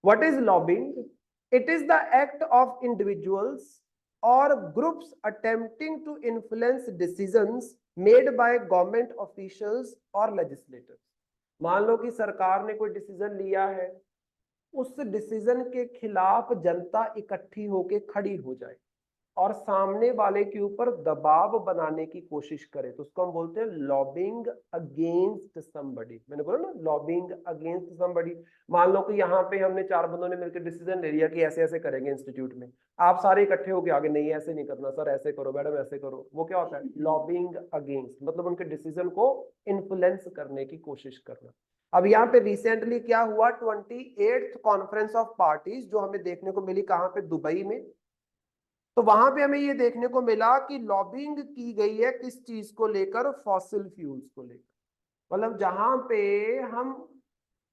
What is lobbying? It is the act of individuals और groups attempting to influence decisions made by government officials और लेजिस्लेटर्स। मान लो कि सरकार ने कोई डिसीजन लिया है, उस डिसीजन के खिलाफ जनता इकट्ठी होके खड़ी हो जाए और सामने वाले के ऊपर दबाव बनाने की कोशिश करे, तो उसको हम बोलते हैं लॉबिंग अगेंस्ट समबडी। मैंने बोला ना, लॉबिंग अगेंस्ट समबडी। मान लो कि यहाँ पे हमने 4 बंदों ने मिलकर डिसीजन ले लिया कि ऐसे ऐसे करेंगे इंस्टीट्यूट में, आप सारे इकट्ठे होके आगे, नहीं ऐसे नहीं करना सर, ऐसे करो मैडम, ऐसे करो। वो क्या होता है? लॉबिंग अगेंस्ट, मतलब उनके डिसीजन को इन्फ्लुएंस करने की कोशिश करना। अब यहाँ पे रिसेंटली क्या हुआ, 28th कॉन्फ्रेंस ऑफ पार्टीज जो हमें देखने को मिली, कहाँ पे? दुबई में। तो वहां पे हमें ये देखने को मिला कि लॉबिंग की गई है किस चीज को लेकर? फॉसिल फ्यूल्स को लेकर। मतलब जहां पे हम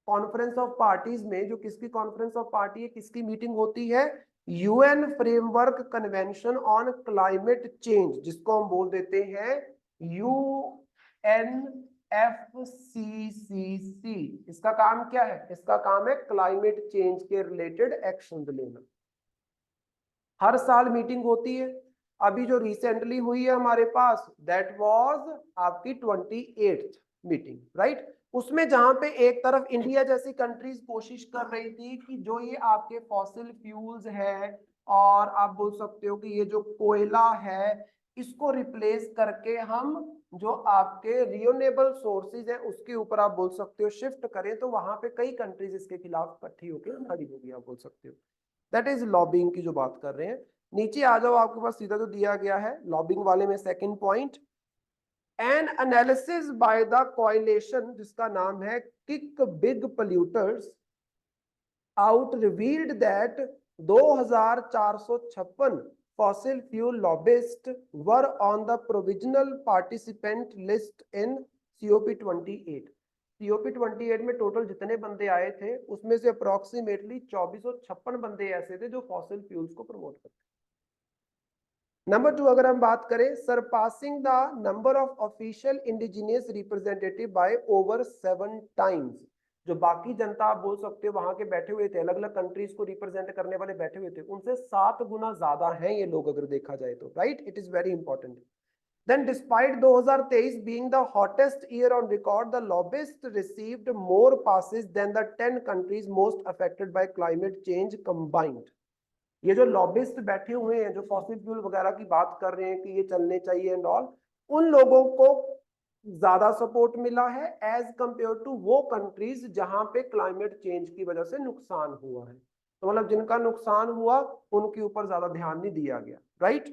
कॉन्फ्रेंस ऑफ पार्टीज में, जो किसकी कॉन्फ्रेंस ऑफ पार्टी है, किसकी मीटिंग होती है? UN framework convention on climate change, जिसको हम बोल देते हैं UNFCCC। इसका काम क्या है? इसका काम है क्लाइमेट चेंज के रिलेटेड एक्शन लेना। हर साल मीटिंग होती है। अभी जो रिसेंटली हुई है हमारे पास, दैट वाज आपकी 28th मीटिंग, राइट। उसमें जहां पे एक तरफ इंडिया जैसी कंट्रीज कोशिश कर रही थी कि जो ये आपके फॉसिल फ्यूल्स है, और आप बोल सकते हो कि ये जो कोयला है, इसको रिप्लेस करके हम जो आपके रिन्यूएबल सोर्सेज है उसके ऊपर आप बोल सकते हो शिफ्ट करें, तो वहां पे कई कंट्रीज इसके खिलाफ इकट्ठी होकर खड़ी होगी, आप बोल सकते हो। दैट इज लॉबिंग की जो बात कर रहे हैं। नीचे आ जाओ, आपके पास सीधा जो दिया गया है लॉबिंग वाले में, second point, N analysis by the coalition, जिसका नाम है kick big polluters out, revealed that 2456 fossil fuel lobbyists were on the provisional participant list in COP28। COP28 में टोटल जितने बंदे आए थे उसमें से अप्रोक्सीमेटली 2456 बंदे ऐसे थे जो फॉसिल फ्यूल्स को प्रमोट करते। नंबर 2 अगर हम बात करें, surpassing the number of official indigenous representative by over 7 times. जो बाकी जनता आप बोल सकते हो वहां के बैठे हुए थे, अलग अलग कंट्रीज को रिप्रेजेंट करने वाले बैठे हुए थे, उनसे 7 गुना ज्यादा हैं ये लोग अगर देखा जाए तो, right. It is very important. Then despite 2023 being the hottest year on record, the lobbyists received more passes than the 10 countries most affected by climate change combined। ये जो लॉबिस्ट बैठे हुए हैं, जो फॉसिल फ्यूल वगैरह की बात कर रहे हैं कि ये चलने चाहिए एंड ऑल, उन लोगों को ज्यादा सपोर्ट मिला है एज कंपेयर टू वो कंट्रीज जहां पे क्लाइमेट चेंज की वजह से नुकसान हुआ है। तो मतलब जिनका नुकसान हुआ उनके ऊपर ज्यादा ध्यान नहीं दिया गया, right.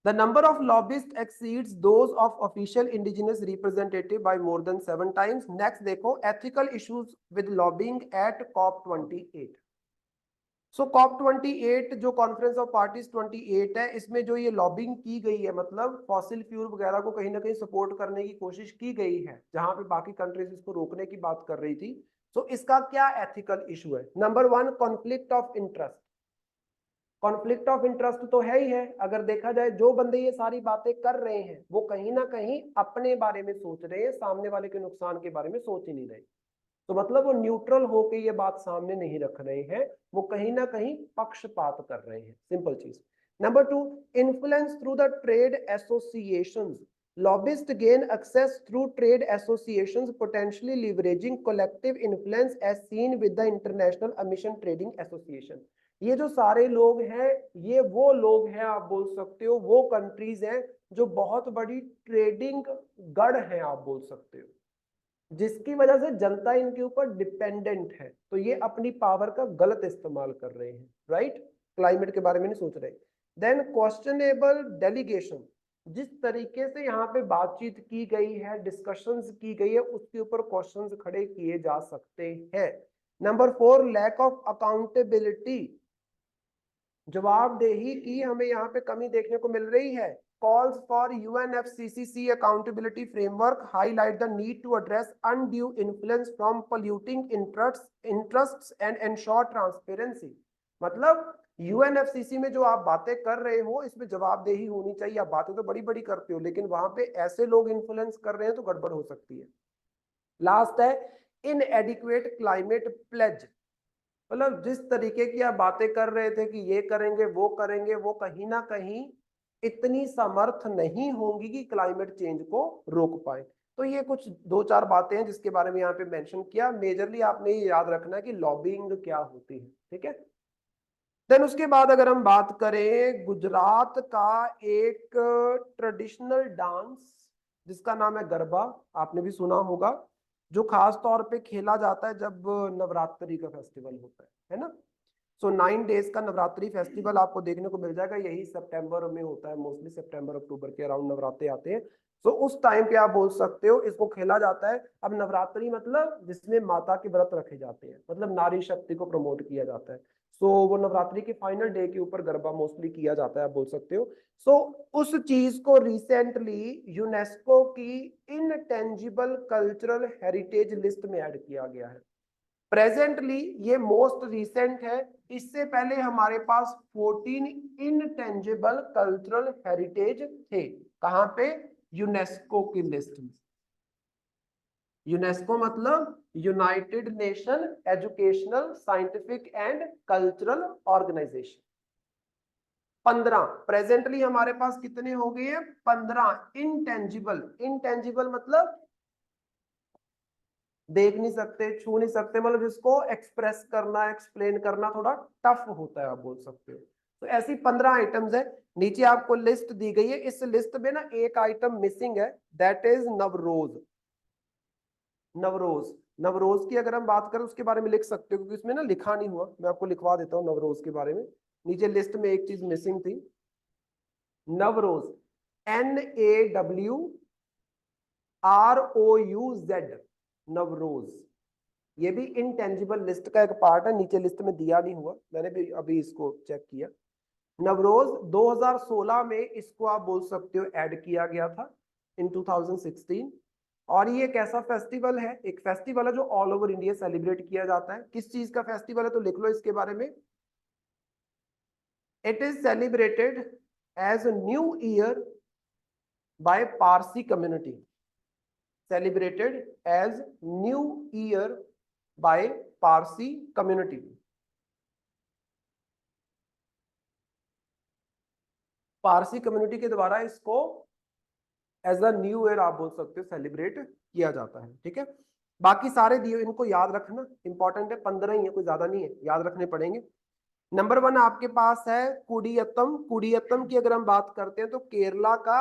The number of lobbyists exceeds those of official indigenous representative by more than 7 times। Next देखो, ethical issues with lobbying at COP28। So COP28 जो कॉन्फ्रेंस ऑफ पार्टीज 28 है, इसमें जो ये लॉबिंग की गई है, मतलब फॉसिल फ्यूल वगैरह को कहीं ना कहीं सपोर्ट करने की कोशिश की गई है, जहां पे बाकी कंट्रीज इसको रोकने की बात कर रही थी। सो इसका क्या एथिकल इशू है? Number 1, conflict of interest. Conflict of interest तो है ही है। अगर देखा जाए, जो बंदे ये सारी बातें कर रहे हैं वो कहीं ना कहीं अपने बारे में सोच रहे हैं, सामने वाले के नुकसान के बारे में सोच ही नहीं रहे। तो मतलब वो न्यूट्रल होके ये बात सामने नहीं रख रहे हैं, वो कहीं ना कहीं पक्षपात कर रहे हैं, सिंपल चीज। Number 2, influence through the trade associations. Lobbyists gain access through trade associations, potentially leveraging collective influence as seen with the International Emission Trading Association। ये जो सारे लोग हैं, ये वो लोग हैं, आप बोल सकते हो वो कंट्रीज हैं जो बहुत बड़ी ट्रेडिंग गढ़ है, आप बोल सकते हो, जिसकी वजह से जनता इनके ऊपर डिपेंडेंट है। तो ये अपनी पावर का गलत इस्तेमाल कर रहे हैं, राइट। क्लाइमेट के बारे में नहीं सोच रहे। देन क्वेश्चनेबल डेलीगेशन, जिस तरीके से यहाँ पे बातचीत की गई है, डिस्कशंस की गई है, उसके ऊपर क्वेश्चंस खड़े किए जा सकते हैं। नंबर 4, लैक ऑफ अकाउंटेबिलिटी, जवाबदेही की हमें यहाँ पे कमी देखने को मिल रही है। Calls for UNFCCC accountability framework highlight the need to address undue influence from polluting interests and ensure transparency। मतलब यूएनएफसीसी में जो आप बातें कर रहे हो इसमें जवाबदेही होनी चाहिए। आप बातें तो बड़ी बड़ी करते हो, लेकिन वहां पे ऐसे लोग इन्फ्लुएंस कर रहे हैं तो गड़बड़ हो सकती है। लास्ट है इनएडिक्वेट क्लाइमेट प्लेज, मतलब जिस तरीके की आप बातें कर रहे थे कि ये करेंगे वो कहीं ना कहीं इतनी समर्थ नहीं होंगी कि क्लाइमेट चेंज को रोक पाए। तो ये कुछ दो चार बातें हैं जिसके बारे में यहाँ पे मेंशन किया। मेजरली आपने ये याद रखना है कि लॉबिंग क्या होती है, ठीक है। देन उसके बाद अगर हम बात करें गुजरात का एक ट्रेडिशनल डांस जिसका नाम है गरबा, आपने भी सुना होगा, जो खास तौर पे खेला जाता है जब नवरात्रि का फेस्टिवल होता है ना। सो 9 डेज का नवरात्रि फेस्टिवल आपको देखने को मिल जाएगा, यही सितंबर में होता है, मोस्टली सितंबर अक्टूबर के अराउंड नवरात्रे आते हैं। सो उस टाइम पे आप बोल सकते हो इसको खेला जाता है। अब नवरात्रि मतलब जिसमें माता के व्रत रखे जाते हैं, मतलब नारी शक्ति को प्रमोट किया जाता है। सो वो नवरात्रि के फाइनल डे के ऊपर गरबा मोस्टली किया जाता है, आप बोल सकते हो। सो उस चीज को रिसेंटली यूनेस्को की इनटेंजिबल कल्चरल हेरिटेज लिस्ट में ऐड किया गया है। प्रेजेंटली ये मोस्ट रिसेंट है। इससे पहले हमारे पास 14 इनटेंजिबल कल्चरल हेरिटेज थे। कहां पे? यूनेस्को की लिस्ट में। यूनेस्को मतलब United Nation Educational Scientific and Cultural Organization. 15 presently हमारे पास कितने हो गए हैं? 15 इनटेंजिबल। इनटेंजिबल मतलब देख नहीं सकते, छू नहीं सकते, मतलब जिसको एक्सप्रेस करना, एक्सप्लेन करना थोड़ा टफ होता है, आप बोल सकते हो। तो ऐसी 15 आइटम्स है। नीचे आपको लिस्ट दी गई है। इस लिस्ट में ना एक आइटम मिसिंग है, दैट इज नवरोज। नवरोज, नवरोज की अगर हम बात करें उसके बारे में लिख सकते हो, क्योंकि इसमें ना लिखा नहीं हुआ, मैं आपको लिखवा देता हूँ नवरोज के बारे में। नीचे लिस्ट में एक चीज मिसिंग थी, नवरोज, NAWROUZ, नवरोज। ये भी इनटेंजिबल लिस्ट का एक पार्ट है, नीचे लिस्ट में दिया नहीं हुआ, मैंने भी अभी इसको चेक किया। नवरोज 2016 में इसको आप बोल सकते हो ऐड किया गया था, इन 2016। और ये एक ऐसा फेस्टिवल है, एक फेस्टिवल है जो ऑल ओवर इंडिया सेलिब्रेट किया जाता है। किस चीज का फेस्टिवल है तो लिख लो इसके बारे में। It is celebrated as new year by Parsi community. Celebrated as new year by Parsi community. Parsi community के द्वारा इसको एज अ न्यू ईयर आप बोल सकते हो सेलिब्रेट किया जाता है, ठीक है। बाकी सारे दिए, इनको याद रखना इंपॉर्टेंट है, 15 ही है, कोई ज्यादा नहीं है, याद रखने पड़ेंगे। नंबर 1 आपके पास है कुडियत्तम। कुडियत्तम की अगर हम बात करते हैं तो केरला का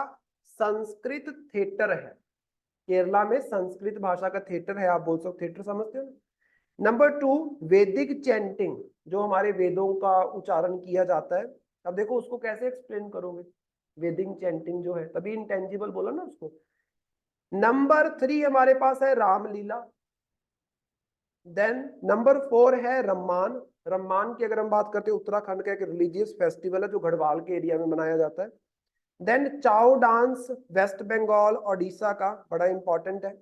संस्कृत थिएटर है। केरला में संस्कृत भाषा का थिएटर है, आप बोल सकते, थिएटर समझते हो ना। नंबर 2 वैदिक चैंटिंग, जो हमारे वेदों का उच्चारण किया जाता है। अब देखो उसको कैसे एक्सप्लेन करोगे, वैदिक चैंटिंग जो है, तभी इंटेंजिबल बोला ना उसको। नंबर 3 हमारे पास है रामलीला। देन नंबर 4 है रम्मान। रम्मान की अगर हम बात करते हैं, उत्तराखंड का एक रिलीजियस फेस्टिवल है जो गढ़वाल के एरिया में मनाया जाता है। देन चाओ डांस, वेस्ट बंगाल ओडिशा का, बड़ा इंपॉर्टेंट है।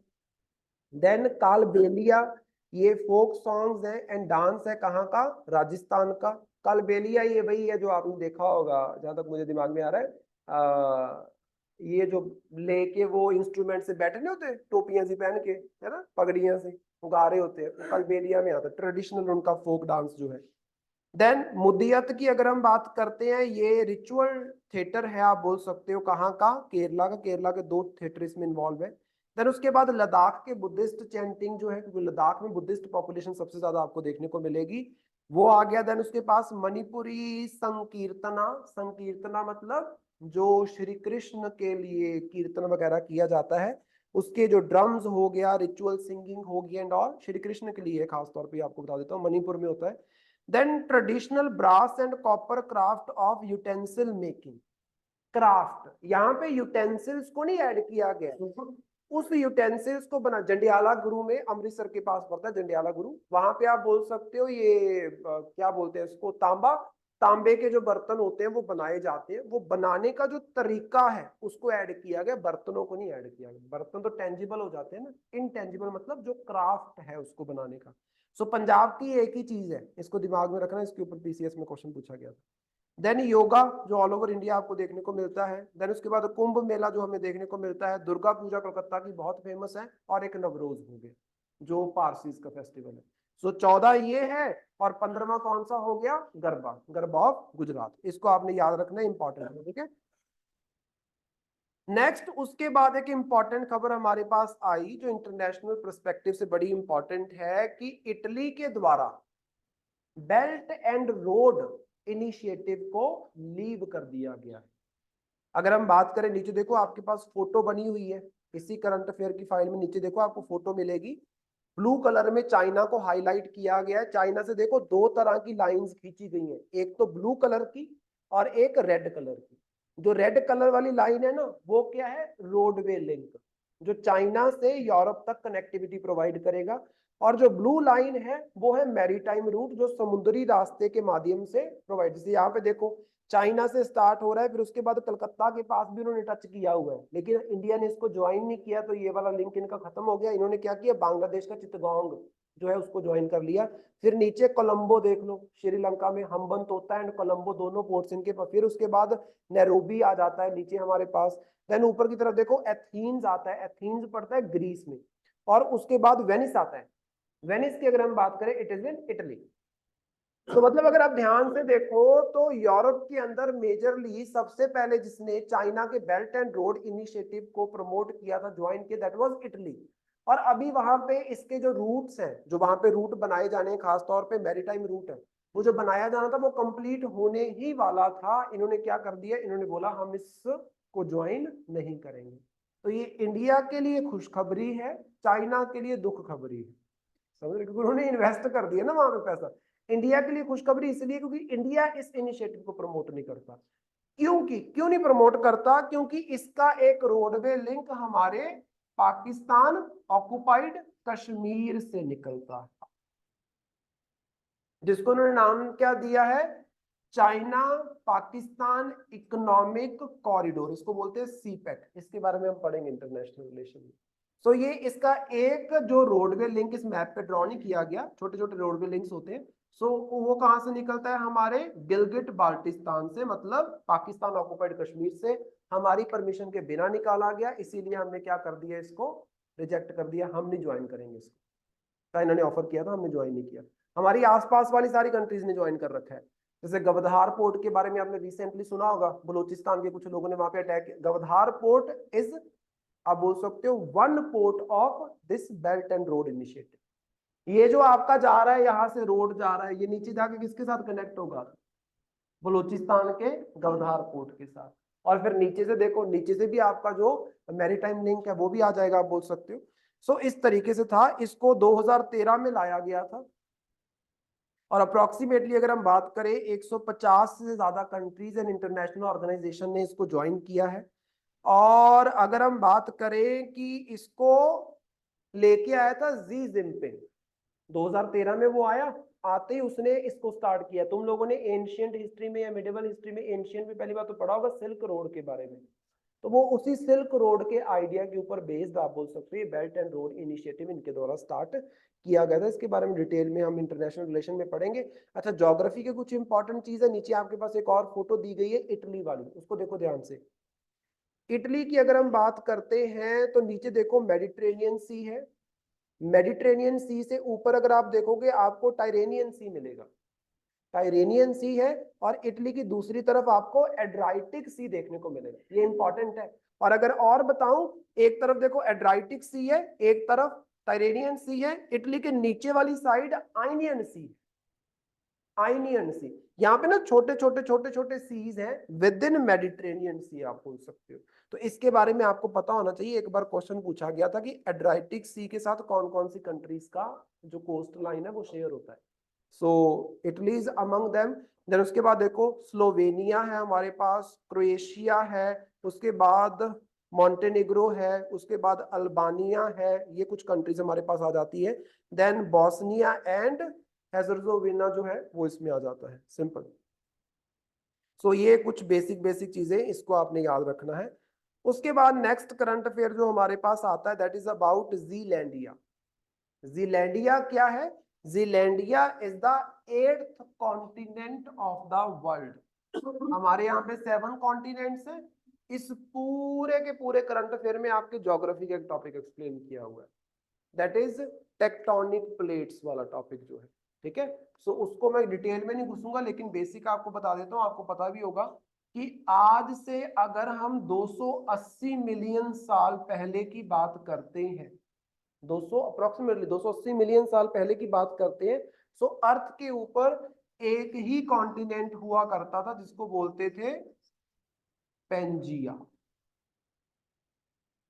देन कालबेलिया, ये फोक सॉन्ग्स हैं एंड डांस है, कहाँ का? राजस्थान का। कालबेलिया ये वही है जो आपने देखा होगा, जहां तक मुझे दिमाग में आ रहा है, ये जो लेके वो इंस्ट्रूमेंट से बैठे नहीं होते, टोपियां सी पहन के, है ना, पगड़ियां से गा रहे होते हैं, वो कालबेलिया में आता है, ट्रेडिशनल उनका फोक डांस जो है। देन मुदियत की अगर हम बात करते हैं, ये रिचुअल थिएटर है, आप बोल सकते हो, कहाँ का? केरला का। केरला के 2 थिएटर इसमें इन्वॉल्व है। देन उसके बाद लद्दाख के बुद्धिस्ट चैंटिंग जो है, क्योंकि लद्दाख में बुद्धिस्ट पॉपुलेशन सबसे ज्यादा आपको देखने को मिलेगी, वो आ गया। देन उसके पास मणिपुरी संकीर्तना। संकीर्तना मतलब जो श्री कृष्ण के लिए कीर्तन वगैरह किया जाता है, उसके जो ड्रम्स हो गया, रिचुअल सिंगिंग हो गया एंड ऑल, श्री कृष्ण के लिए खास तौर पे आपको बता देता हूँ, मणिपुर में होता है। Then traditional brass and copper craft of utensil making. Craft, यहाँ पे यूटेंसिल्स को नहीं ऐड किया गया, उस यूटेंसिल्स को बना, जंडियाला गुरु में, अमृतसर के पास पड़ता है जंडियाला गुरु, वहां पे आप बोल सकते हो ये क्या बोलते हैं इसको, तांबा। तांबे के जो बर्तन होते हैं वो बनाए जाते हैं, वो बनाने का जो तरीका है उसको ऐड किया गया, बर्तनों को नहीं ऐड किया गया। बर्तन तो टेंजिबल हो जाते हैं ना, इनटेंजिबल मतलब जो क्राफ्ट है उसको बनाने का, सो पंजाब की एक ही चीज है, इसको दिमाग में रखना, इसके ऊपर पीसीएस में क्वेश्चन पूछा गया था। देन योगा जो ऑल ओवर इंडिया आपको देखने को मिलता है। देन उसके बाद कुंभ मेला जो हमें देखने को मिलता है। दुर्गा पूजा कोलकाता की बहुत फेमस है, और एक नवरोज हो गया जो पारसीज का फेस्टिवल है। सो 14 ये है, और 15वां कौन सा हो गया? गरबा, गरबा ऑफ गुजरात। इसको आपने याद रखना, इंपॉर्टेंट है, ठीक है। नेक्स्ट उसके बाद एक इंपॉर्टेंट खबर हमारे पास आई जो इंटरनेशनल पर्सपेक्टिव से बड़ी इंपॉर्टेंट है, कि इटली के द्वारा बेल्ट एंड रोड इनिशिएटिव को लीव कर दिया गया है। अगर हम बात करें, नीचे देखो आपके पास फोटो बनी हुई है, इसी करंट अफेयर की फाइल में नीचे देखो आपको फोटो मिलेगी। ब्लू कलर में चाइना को हाईलाइट किया गया है। चाइना से देखो दो तरह की लाइंस खींची गई हैं, एक तो ब्लू कलर की और एक रेड कलर की। जो रेड कलर वाली लाइन है ना, वो क्या है? रोडवे लिंक, जो चाइना से यूरोप तक कनेक्टिविटी प्रोवाइड करेगा। और जो ब्लू लाइन है वो है मैरीटाइम रूट, जो समुद्री रास्ते के माध्यम से प्रोवाइड। जैसे यहाँ पे देखो चाइना से स्टार्ट हो रहा है, फिर उसके बाद कलकत्ता के पास भी उन्होंने टच किया हुआ है, लेकिन इंडिया ने इसको ज्वाइन नहीं किया, तो ये वाला लिंक इनका खत्म हो गया। इन्होंने क्या किया? बांग्लादेश का चित्तगोंग जो है उसको ज्वाइन कर लिया। फिर नीचे कोलंबो देख लो, श्रीलंका में हम्बनतोता एंड कोलंबो दोनों पोर्ट्स इनके पास। फिर उसके बाद नैरोबी आ जाता है नीचे हमारे पास। देन ऊपर की तरफ देखो एथेंस आता है, एथेंस पड़ता है ग्रीस में। और उसके बाद वेनिस आता है। वेनिस की अगर हम बात करें, इट इज इन इटली। तो मतलब अगर आप ध्यान से देखो तो यूरोप के अंदर मेजरली सबसे पहले जिसने चाइना के बेल्ट एंड रोड इनिशिएटिव को प्रमोट किया था, ज्वाइन किया, दैट वाज इटली। और अभी वहां पे इसके जो रूट्स हैं, जो वहां पे रूट बनाए जाने हैं, खासतौर पे मैरीटाइम रूट है, वो जो बनाया जाना था वो कंप्लीट होने ही वाला था। इन्होंने क्या कर दिया? इन्होंने बोला हम इसको ज्वाइन नहीं करेंगे। तो ये इंडिया के लिए खुशखबरी है, चाइना के लिए दुख खबरी है, समझ रहे? क्योंकि उन्होंने इन्वेस्ट कर दिया ना वहां पे पैसा। इंडिया के लिए खुशखबरी इसलिए क्योंकि इंडिया इस इनिशिएटिव को प्रमोट नहीं करता। क्यों नहीं प्रमोट करता? क्योंकि इसका एक रोडवे लिंक हमारे पाकिस्तान ऑक्युपाइड कश्मीर से निकलता है, जिसको उन्होंने नाम क्या दिया है? चाइना पाकिस्तान इकोनॉमिक कॉरिडोर, इसको बोलते हैं सीपेक। इसके बारे में हम पढ़ेंगे इंटरनेशनल रिलेशन में। सो ये इसका एक जो रोडवे लिंक इस मैप पे ड्रॉ नहीं किया गया, छोटे छोटे रोडवे लिंक्स होते हैं। सो वो कहां से निकलता है? हमारे गिलगिट बाल्टिस्तान से, मतलब पाकिस्तान ऑक्युपाइड कश्मीर से। हमारी परमिशन के बिना निकाला गया, इसीलिए हमने क्या कर दिया? इसको रिजेक्ट कर दिया, हम नहीं ज्वाइन करेंगे इसको। चाइना ने ऑफर किया था, हमने ज्वाइन नहीं किया। हमारी आसपास वाली सारी कंट्रीज ने ज्वाइन कर रखा है। जैसे गवधार पोर्ट के बारे में आपने रिसेंटली सुना होगा, बलूचिस्तान के कुछ लोगों ने वहां पे अटैक किया। गवधार पोर्ट इज, आप बोल सकते हो, one port of this belt and road initiative. ये जो आपका जा रहा है, यहाँ से रोड जा रहा है, ये नीचे जाके किसके साथ कनेक्ट होगा? बलूचिस्तान के गवधार पोर्ट के साथ। और फिर नीचे से देखो, नीचे से भी आपका जो मैरीटाइम लिंक है वो भी आ जाएगा, आप बोल सकते हो। सो इस तरीके से था। इसको 2013 में लाया गया था, और अप्रोक्सीमेटली अगर हम बात करें 150 से ज्यादा कंट्रीज एंड इंटरनेशनल ऑर्गेनाइजेशन ने इसको ज्वाइन किया है। और अगर हम बात करें कि इसको लेके आया था जी जिनपिंग, 2013 में वो आया, आते ही उसने इसको स्टार्ट किया। तुम लोगों ने एंशियंट हिस्ट्री में या मिडिवल हिस्ट्री में एंशियंट में पहली बार तो पढ़ा होगा सिल्क रोड के बारे में। तो वो उसी सिल्क रोड के आइडिया के ऊपर बेस्ड, आप बोल सकते हो, बेल्ट एंड रोड इनिशिएटिव इनके द्वारा स्टार्ट किया गया था। इसके बारे में डिटेल में हम इंटरनेशनल रिलेशन में पढ़ेंगे। अच्छा, ज्योग्राफी के कुछ इंपॉर्टेंट चीज है। नीचे आपके पास एक और फोटो दी गई है इटली वाली, उसको देखो ध्यान से। इटली की अगर हम बात करते हैं तो नीचे देखो मेडिटेरेनियन सी है। मेडिटेरेनियन सी से ऊपर अगर आप देखोगे आपको टाइरेनियन सी मिलेगा। टाइरेनियन सी है, और इटली की दूसरी तरफ आपको एड्राइटिक सी देखने को मिलेगा। ये इंपॉर्टेंट है। और अगर और बताऊं, एक तरफ देखो एड्राइटिक सी है, एक तरफ टाइरेनियन सी है। इटली के नीचे वाली साइड आइनियन सी, आइनियन सी। यहाँ पे ना छोटे छोटे छोटे छोटे सीज हैं विद इन मेडिटेरेनियन सी, आप बोल सकते हो। तो इसके बारे में आपको पता होना चाहिए। एक बार क्वेश्चन पूछा गया था कि एड्राइटिक सी के साथ कौन कौन सी कंट्रीज का जो कोस्ट लाइन है वो शेयर होता है। So Italy is among them. Then उसके बाद देखो स्लोवेनिया है हमारे पास, क्रोएशिया है, उसके बाद मॉन्टेनेग्रो है, उसके बाद अल्बानिया है। ये कुछ कंट्रीज हमारे पास आ जाती है। देन बॉस्निया एंड हेर्ज़ोगोविना जो है वो इसमें आ जाता है, सिंपल। सो ये कुछ बेसिक बेसिक चीजें, इसको आपने याद रखना है। उसके बाद नेक्स्ट करंट अफेयर जो हमारे पास आता है that is about Zealandia. Zealandia क्या है? Zealandia is the 8th continent of the world. हमारे यहाँ पे 7 कॉन्टिनेंट्स हैं। इस पूरे के पूरे करंट अफेयर में आपके ज्योग्राफी का एक टॉपिक एक्सप्लेन किया हुआ है, दैट इज टेक्टोनिक प्लेट्स वाला टॉपिक जो है, ठीक है। सो उसको मैं डिटेल में नहीं घुसूंगा, लेकिन बेसिक आपको बता देता हूँ, आपको पता भी होगा कि आज से अगर हम 280 मिलियन साल पहले की बात करते हैं, 200 अप्रोक्सीमेटली 280 मिलियन साल पहले की बात करते हैं, सो अर्थ के ऊपर एक ही कॉन्टिनेंट हुआ करता था जिसको बोलते थे पेंजिया।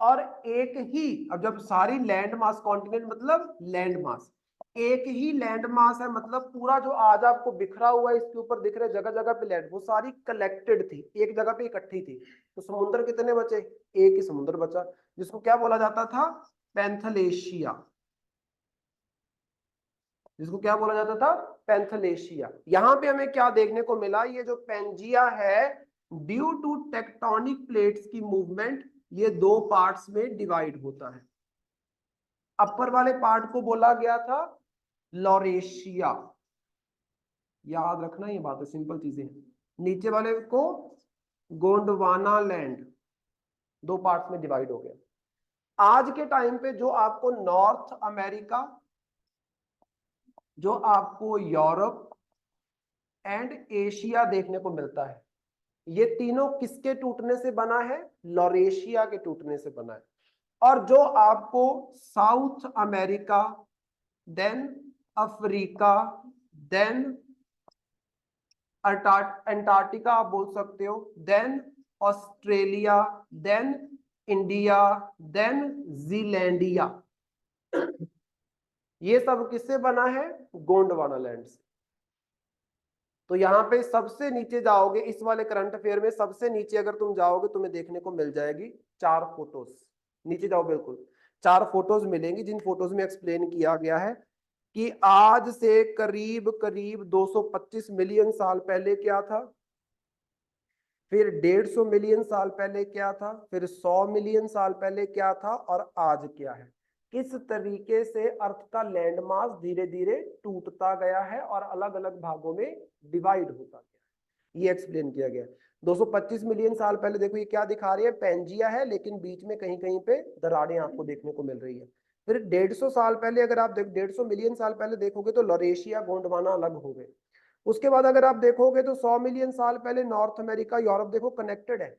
और एक ही, अब जब सारी लैंड मास, कॉन्टिनेंट मतलब लैंड मास, एक ही लैंड मास है, मतलब पूरा जो आज आपको बिखरा हुआ है इसके ऊपर दिख रहे जगह जगह पे लैंड, वो सारी कलेक्टेड थी, एक जगह पे इकट्ठी थी। तो समुद्र कितने बचे? एक ही समुद्र बचा, जिसको क्या बोला जाता था? पैंथलेशिया। जिसको क्या बोला जाता था? पैंथलेशिया। यहां पे हमें क्या देखने को मिला? ये जो पेंजिया है, ड्यू टू टेक्टोनिक प्लेट्स की मूवमेंट, ये 2 पार्ट्स में डिवाइड होता है। अपर वाले पार्ट को बोला गया था लॉरेशिया, याद रखना ये बात है, सिंपल चीजें हैं। नीचे वाले को गोंडवाना लैंड, 2 पार्ट्स में डिवाइड हो गया। आज के टाइम पे जो आपको नॉर्थ अमेरिका, जो आपको यूरोप एंड एशिया देखने को मिलता है, ये तीनों किसके टूटने से बना है? लॉरेशिया के टूटने से बना है। और जो आपको South America, then Africa, then Antarctica आप बोल सकते हो, then Australia, then India, then Zealandia, ये सब किससे बना है? गोंडवाना लैंड से। तो यहाँ पे सबसे नीचे जाओगे, इस वाले करंट अफेयर में सबसे नीचे अगर तुम जाओगे, तुम्हें देखने को मिल जाएगी 4 फोटोज। नीचे जाओ, बिल्कुल 4 फोटोज मिलेंगी, जिन फोटोज में एक्सप्लेन किया गया है कि आज से करीब करीब 225 मिलियन साल पहले क्या था, फिर 150 मिलियन साल पहले क्या था, फिर 100 मिलियन साल पहले क्या था, और आज क्या है। किस तरीके से अर्थ का लैंड मास धीरे धीरे टूटता गया है और अलग अलग भागों में डिवाइड होता गया, ये एक्सप्लेन किया गया। 225 मिलियन साल पहले देखो ये क्या दिखा रही है? पेंजिया है, लेकिन बीच में कहीं कहीं पे दरारें आपको देखने को मिल रही है। फिर 150 साल पहले अगर आप 150 मिलियन साल पहले देखोगे तो लॉरेशिया, गोंडवाना अलग हो गए। उसके बाद अगर आप देखोगे तो 100 मिलियन साल पहले नॉर्थ अमेरिका, यूरोप देखो कनेक्टेड है,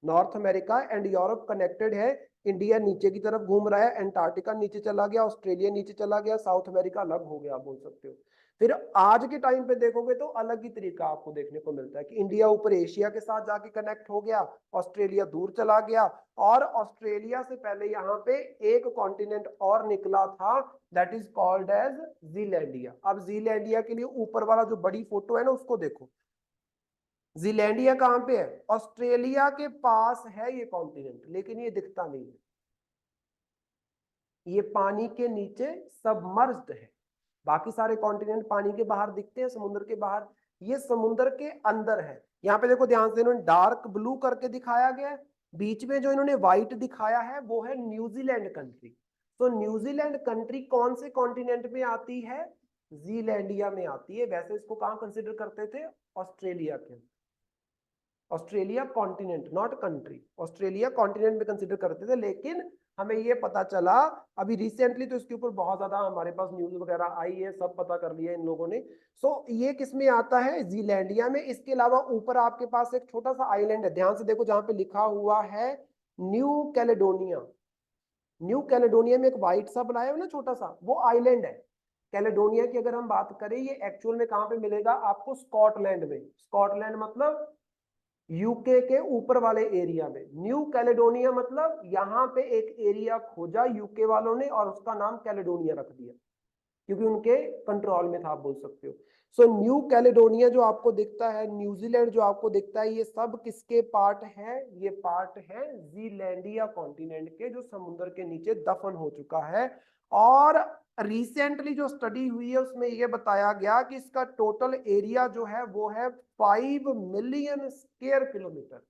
north America and Europe connected है। इंडिया नीचे की तरफ घूम रहा है, अंटार्कटिका नीचे चला गया, ऑस्ट्रेलिया नीचे चला गया, साउथ अमेरिका अलग हो गया, आप बोल सकते हो। फिर आज के टाइम पे देखोगे तो अलग ही तरीका आपको देखने को मिलता है कि इंडिया ऊपर एशिया के साथ जाके कनेक्ट हो गया, ऑस्ट्रेलिया दूर चला गया, और ऑस्ट्रेलिया से पहले यहाँ पे एक कॉन्टिनेंट और निकला था, that is called as Zealandia. अब जीलैंडिया के लिए ऊपर वाला जो बड़ी फोटो है ना, उसको देखो। जीलैंडिया कहां पे है? ऑस्ट्रेलिया के पास है ये कॉन्टिनेंट, लेकिन ये दिखता नहीं है, ये पानी के नीचे सबमर्ज्ड है। बाकी सारे कॉन्टिनेंट पानी के बाहर दिखते हैं, समुद्र के बाहर, ये समुद्र के अंदर है। यहाँ पे देखो ध्यान से, इन्होंने डार्क ब्लू करके दिखाया गया है, बीच में जो इन्होंने व्हाइट दिखाया है वो है न्यूजीलैंड कंट्री। तो न्यूजीलैंड कंट्री कौन से कॉन्टिनेंट में आती है? जीलैंडिया में आती है। वैसे इसको कहाँ कंसिडर करते थे? ऑस्ट्रेलिया के, Australia continent not country, Australia continent में कंसिडर करते थे। लेकिन हमें ये पता चला अभी रिसेंटली, तो इसके ऊपर बहुत ज्यादा हमारे पास न्यूज वगैरह आई है, सब पता कर लिया इन लोगों ने। सो ये किस में आता है? जीलैंडिया में। इसके अलावा ऊपर आपके पास एक छोटा सा आइलैंड है, ध्यान से देखो, जहां पे लिखा हुआ है न्यू कैलेडोनिया। न्यू कैलेडोनिया में एक व्हाइट सा बनाया है ना छोटा सा, वो आइलैंड है। कैलेडोनिया की अगर हम बात करें, ये एक्चुअल में कहां पे मिलेगा आपको? स्कॉटलैंड में। स्कॉटलैंड मतलब यूके के ऊपर वाले एरिया में। न्यू कैलेडोनिया मतलब यहाँ पे एक एरिया खोजा यूके वालों ने और उसका नाम कैलेडोनिया रख दिया, क्योंकि उनके कंट्रोल में था, आप बोल सकते हो। सो न्यू कैलेडोनिया जो आपको दिखता है, न्यूजीलैंड जो आपको दिखता है, ये सब किसके पार्ट है? ये पार्ट है जीलैंडिया कॉन्टिनेंट के, जो समुद्र के नीचे दफन हो चुका है। और रिसेंटली जो स्टडी हुई है उसमें यह बताया गया कि इसका टोटल एरिया जो है वो है 5 million square kilometre.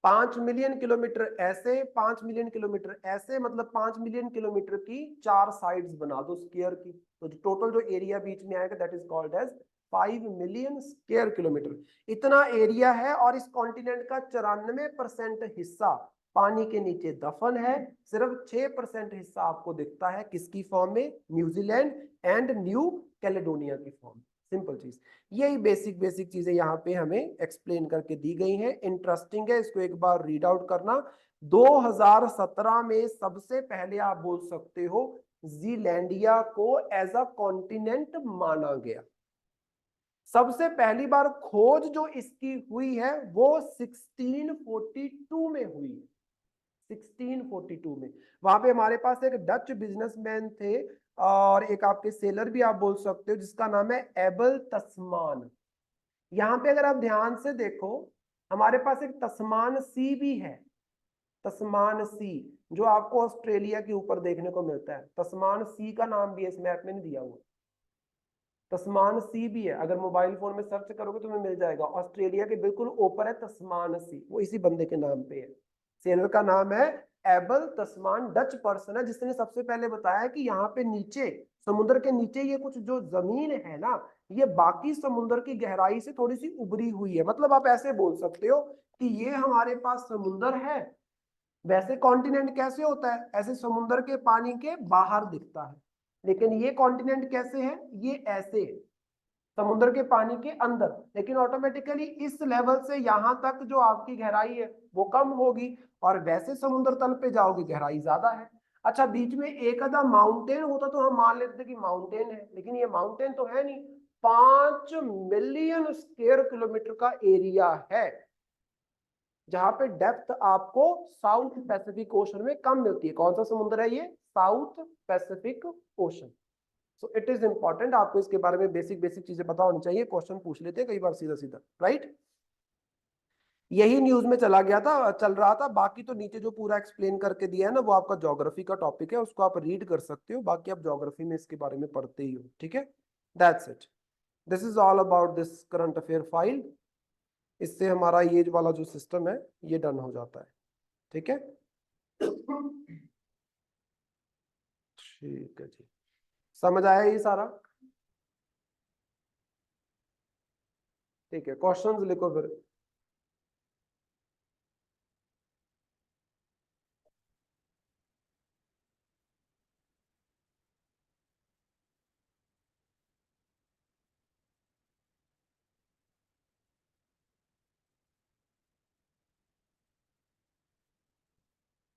5 million kilometre ऐसे, 5 मिलियन किलोमीटर ऐसे, मतलब 5 मिलियन किलोमीटर की 4 साइड्स बना दो स्क्वायर की, तो टोटल जो एरिया बीच में आएगा that is called as 5 million square kilometre. इतना एरिया है और इस कॉन्टिनेंट का 94% हिस्सा पानी के नीचे दफन है, सिर्फ 6% हिस्सा आपको दिखता है किसकी फॉर्म में, न्यूजीलैंड एंड न्यू कैलेडोनिया की फॉर्म। सिंपल चीज, यही बेसिक बेसिक चीजें यहाँ पे हमें एक्सप्लेन करके दी गई हैं। इंटरेस्टिंग है, इसको एक बार रीड आउट करना। 2017 में सबसे पहले आप बोल सकते हो जीलैंडिया को एज अ कॉन्टिनेंट माना गया। सबसे पहली बार खोज जो इसकी हुई है वो 1642 में हुई है, 1642 में। वहां पे हमारे पास एक डच बिजनेसमैन थे और एक आपके सेलर भी आप बोल सकते हो जिसका नाम है एबल तस्मान। यहाँ पे अगर आप ध्यान से देखो हमारे पास एक तस्मान सी भी है, तस्मान सी, जो आपको ऑस्ट्रेलिया के ऊपर देखने को मिलता है। तस्मान सी का नाम भी है, इस मैप में नहीं दिया हुआ, तस्मान सी भी है, अगर मोबाइल फोन में सर्च करोगे तो तुम्हें मिल जाएगा। ऑस्ट्रेलिया के बिल्कुल ऊपर है तस्मान सी, वो इसी बंदे के नाम पे है। सेलर का नाम है एबल तस्मान, डच पर्सन है जिसने सबसे पहले बताया कि यहाँ पे नीचे समुद्र के नीचे ये कुछ जो जमीन है ना, ये बाकी समुद्र की गहराई से थोड़ी सी उभरी हुई है। मतलब आप ऐसे बोल सकते हो कि ये हमारे पास समुद्र है, वैसे कॉन्टिनेंट कैसे होता है, ऐसे समुद्र के पानी के बाहर दिखता है, लेकिन ये कॉन्टिनेंट कैसे है, ये ऐसे है समुद्र के पानी के अंदर। लेकिन ऑटोमेटिकली इस लेवल से यहां तक जो आपकी गहराई है वो कम होगी, और वैसे समुद्र तल पे जाओगे गहराई ज्यादा है। अच्छा, बीच में एक आधा माउंटेन होता तो हम मान लेते कि माउंटेन है, लेकिन ये माउंटेन तो है नहीं। 5 मिलियन स्क्वायर किलोमीटर का एरिया है जहां पे डेप्थ आपको साउथ पैसिफिक ओशन में कम मिलती है। कौन सा समुद्र है ये, south Pacific ocean. So it is important, आपको इसके बारे में बेसिक बेसिक चीजें पता होनी चाहिए, क्वेश्चन पूछ लेते हैं कई बार सीधा सीधा, राइट। यही न्यूज में चला गया था, चल रहा था। बाकी तो नीचे जो पूरा एक्सप्लेन करके दिया है ना, वो आपका ज्योग्राफी का टॉपिक है, उसको आप रीड कर सकते हो, बाकी आप ज्योग्राफी में इसके बारे में पढ़ते ही हो, ठीक है। That's it, this is all about this current affair file. इससे हमारा ये वाला जो सिस्टम है ये डन हो जाता है, ठीक है। ठीक है जी, समझ आया ये सारा, ठीक है। क्वेश्चंस लिखो फिर।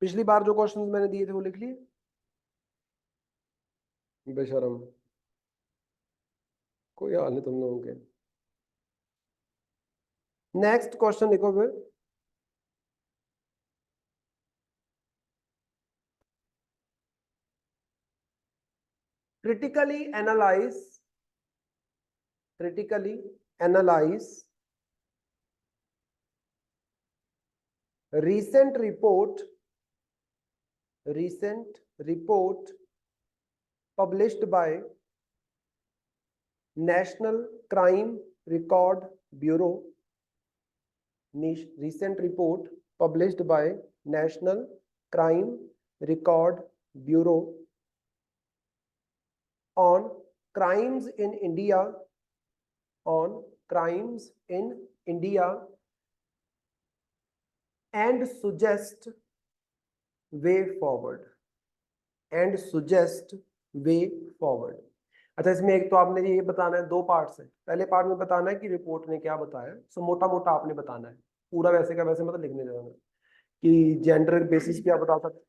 पिछली बार जो क्वेश्चंस मैंने दिए थे वो लिख लिए, बेशरम, कोई हाल नहीं तुम लोगों के। नेक्स्ट क्वेश्चन लिखो फिर। Critically analyse, critically analyze recent report, recent report published by National Crime Record Bureau, recent report published by National Crime Record Bureau on crimes in India, on crimes in India, and suggest way forward, and suggest way forward। अच्छा, इसमें एक तो आपने ये बताना है, दो parts है। पहले पार्ट में बताना है कि रिपोर्ट ने क्या बताया, सो मोटा मोटा आपने बताना है, पूरा वैसे का वैसे मतलब लिखने जाना कि जेंडर बेसिस पे आप बता सकते।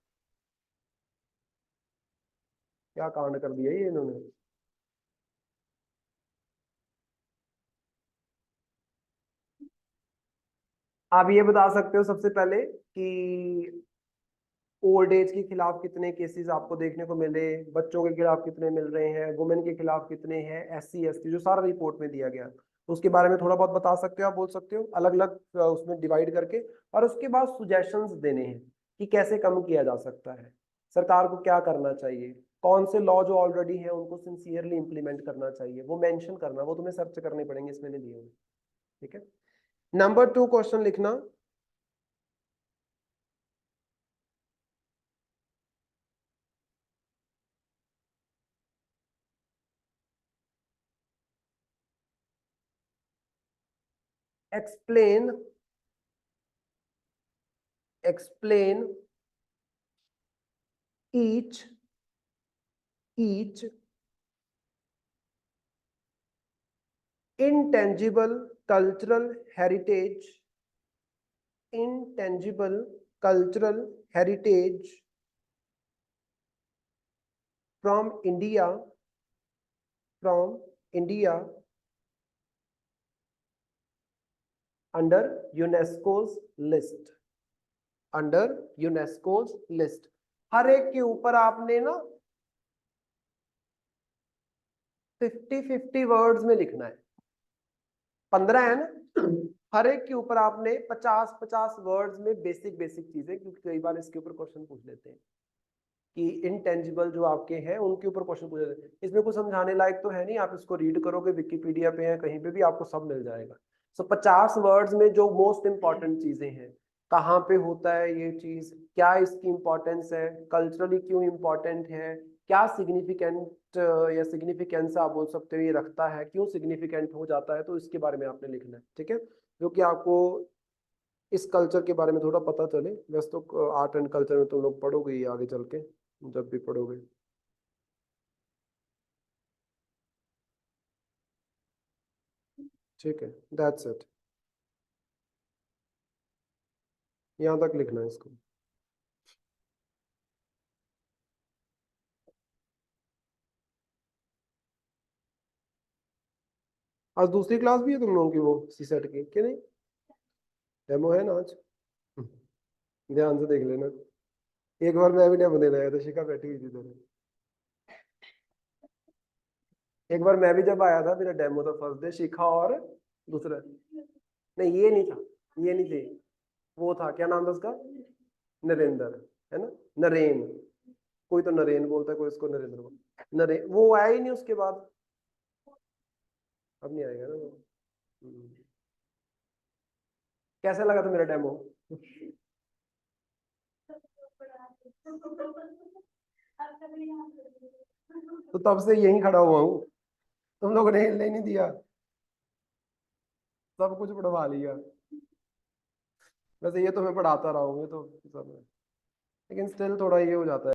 क्या कांड कर दिया ये इन्होंने। आप ये बता सकते हो सबसे पहले कि ओल्ड एज के खिलाफ कितने केसेस आपको देखने को मिले, बच्चों के खिलाफ कितने मिल रहे हैं, वुमेन के खिलाफ कितने हैं, SC ST, जो सारा रिपोर्ट में दिया गया, तो उसके बारे में थोड़ा बहुत बता सकते हो, आप बोल सकते हो अलग अलग उसमें डिवाइड करके। और उसके बाद सुजेशंस देने हैं कि कैसे कम किया जा सकता है, सरकार को क्या करना चाहिए, कौन से लॉ जो ऑलरेडी है उनको सिंसियरली इंप्लीमेंट करना चाहिए, वो मेंशन करना, वो तुम्हें सर्च करने पड़ेंगे, इसमें नहीं दिए हुए, ठीक है। नंबर 2 क्वेश्चन लिखना, explain each intangible cultural heritage from India under UNESCO's list हर एक के ऊपर आपने ना 50-50 वर्ड्स में लिखना है। 15 है ना, हर एक के ऊपर आपने 50-50 वर्ड्स में बेसिक चीजें, क्योंकि कई बार इसके ऊपर क्वेश्चन पूछ लेते हैं कि इनटेंजिबल जो आपके हैं उनके ऊपर क्वेश्चन पूछ लेते हैं। इसमें कुछ समझाने लायक तो है नहीं, आप इसको रीड करोगे, विकिपीडिया पे है, कहीं पे भी आपको सब मिल जाएगा। सो 50 वर्ड्स में जो मोस्ट इंपॉर्टेंट चीजें हैं, कहाँ पे होता है ये चीज, क्या इसकी इंपॉर्टेंस है, कल्चरली क्यों इंपॉर्टेंट है, क्या सिग्निफिकेंट या सिग्निफिकेंस आप बोल सकते हो ये रखता है, क्यों सिग्निफिकेंट हो जाता है, तो इसके बारे में आपने लिखना है। ठीक है, जो कि आपको इस कल्चर के बारे में थोड़ा पता चले। वैसे तो आर्ट एंड कल्चर में तुम लोग पढ़ोगे ही आगे चल के, जब भी पढ़ोगे। ठीक है, दैट्स इट, यहाँ तक लिखना है इसको। आज दूसरी क्लास भी है तुम लोगों की, वो सी सेट की कि नहीं? डेमो है ना आज? ध्यान से देख लेना। एक बार मैं भी डेमो देने आया था, शिखा बैठी हुई थी इधर। एक बार मैं भी जब आया था, मेरा डेमो था फर्स्ट डे, शिखा और दूसरा, नहीं ये नहीं था, ये नहीं थे, वो था, क्या नाम था उसका, नरेंद्र, है ना, नरेन, कोई तो नरेन बोलता है, कोई इसको नरेंद्र बोलता है। नरेन वो आया ही नहीं उसके बाद, अब नहीं आएगा ना वो। कैसा लगा था मेरा डेमो? तो तब से यहीं खड़ा हुआ हूँ, तुम लोगों ने हिलने ही नहीं दिया, सब कुछ पढ़वा लिया। वैसे ये तो मैं पढ़ाता रहा हूँ, ये तो सब है। लेकिन स्टिल थोड़ा ये हो जाता है।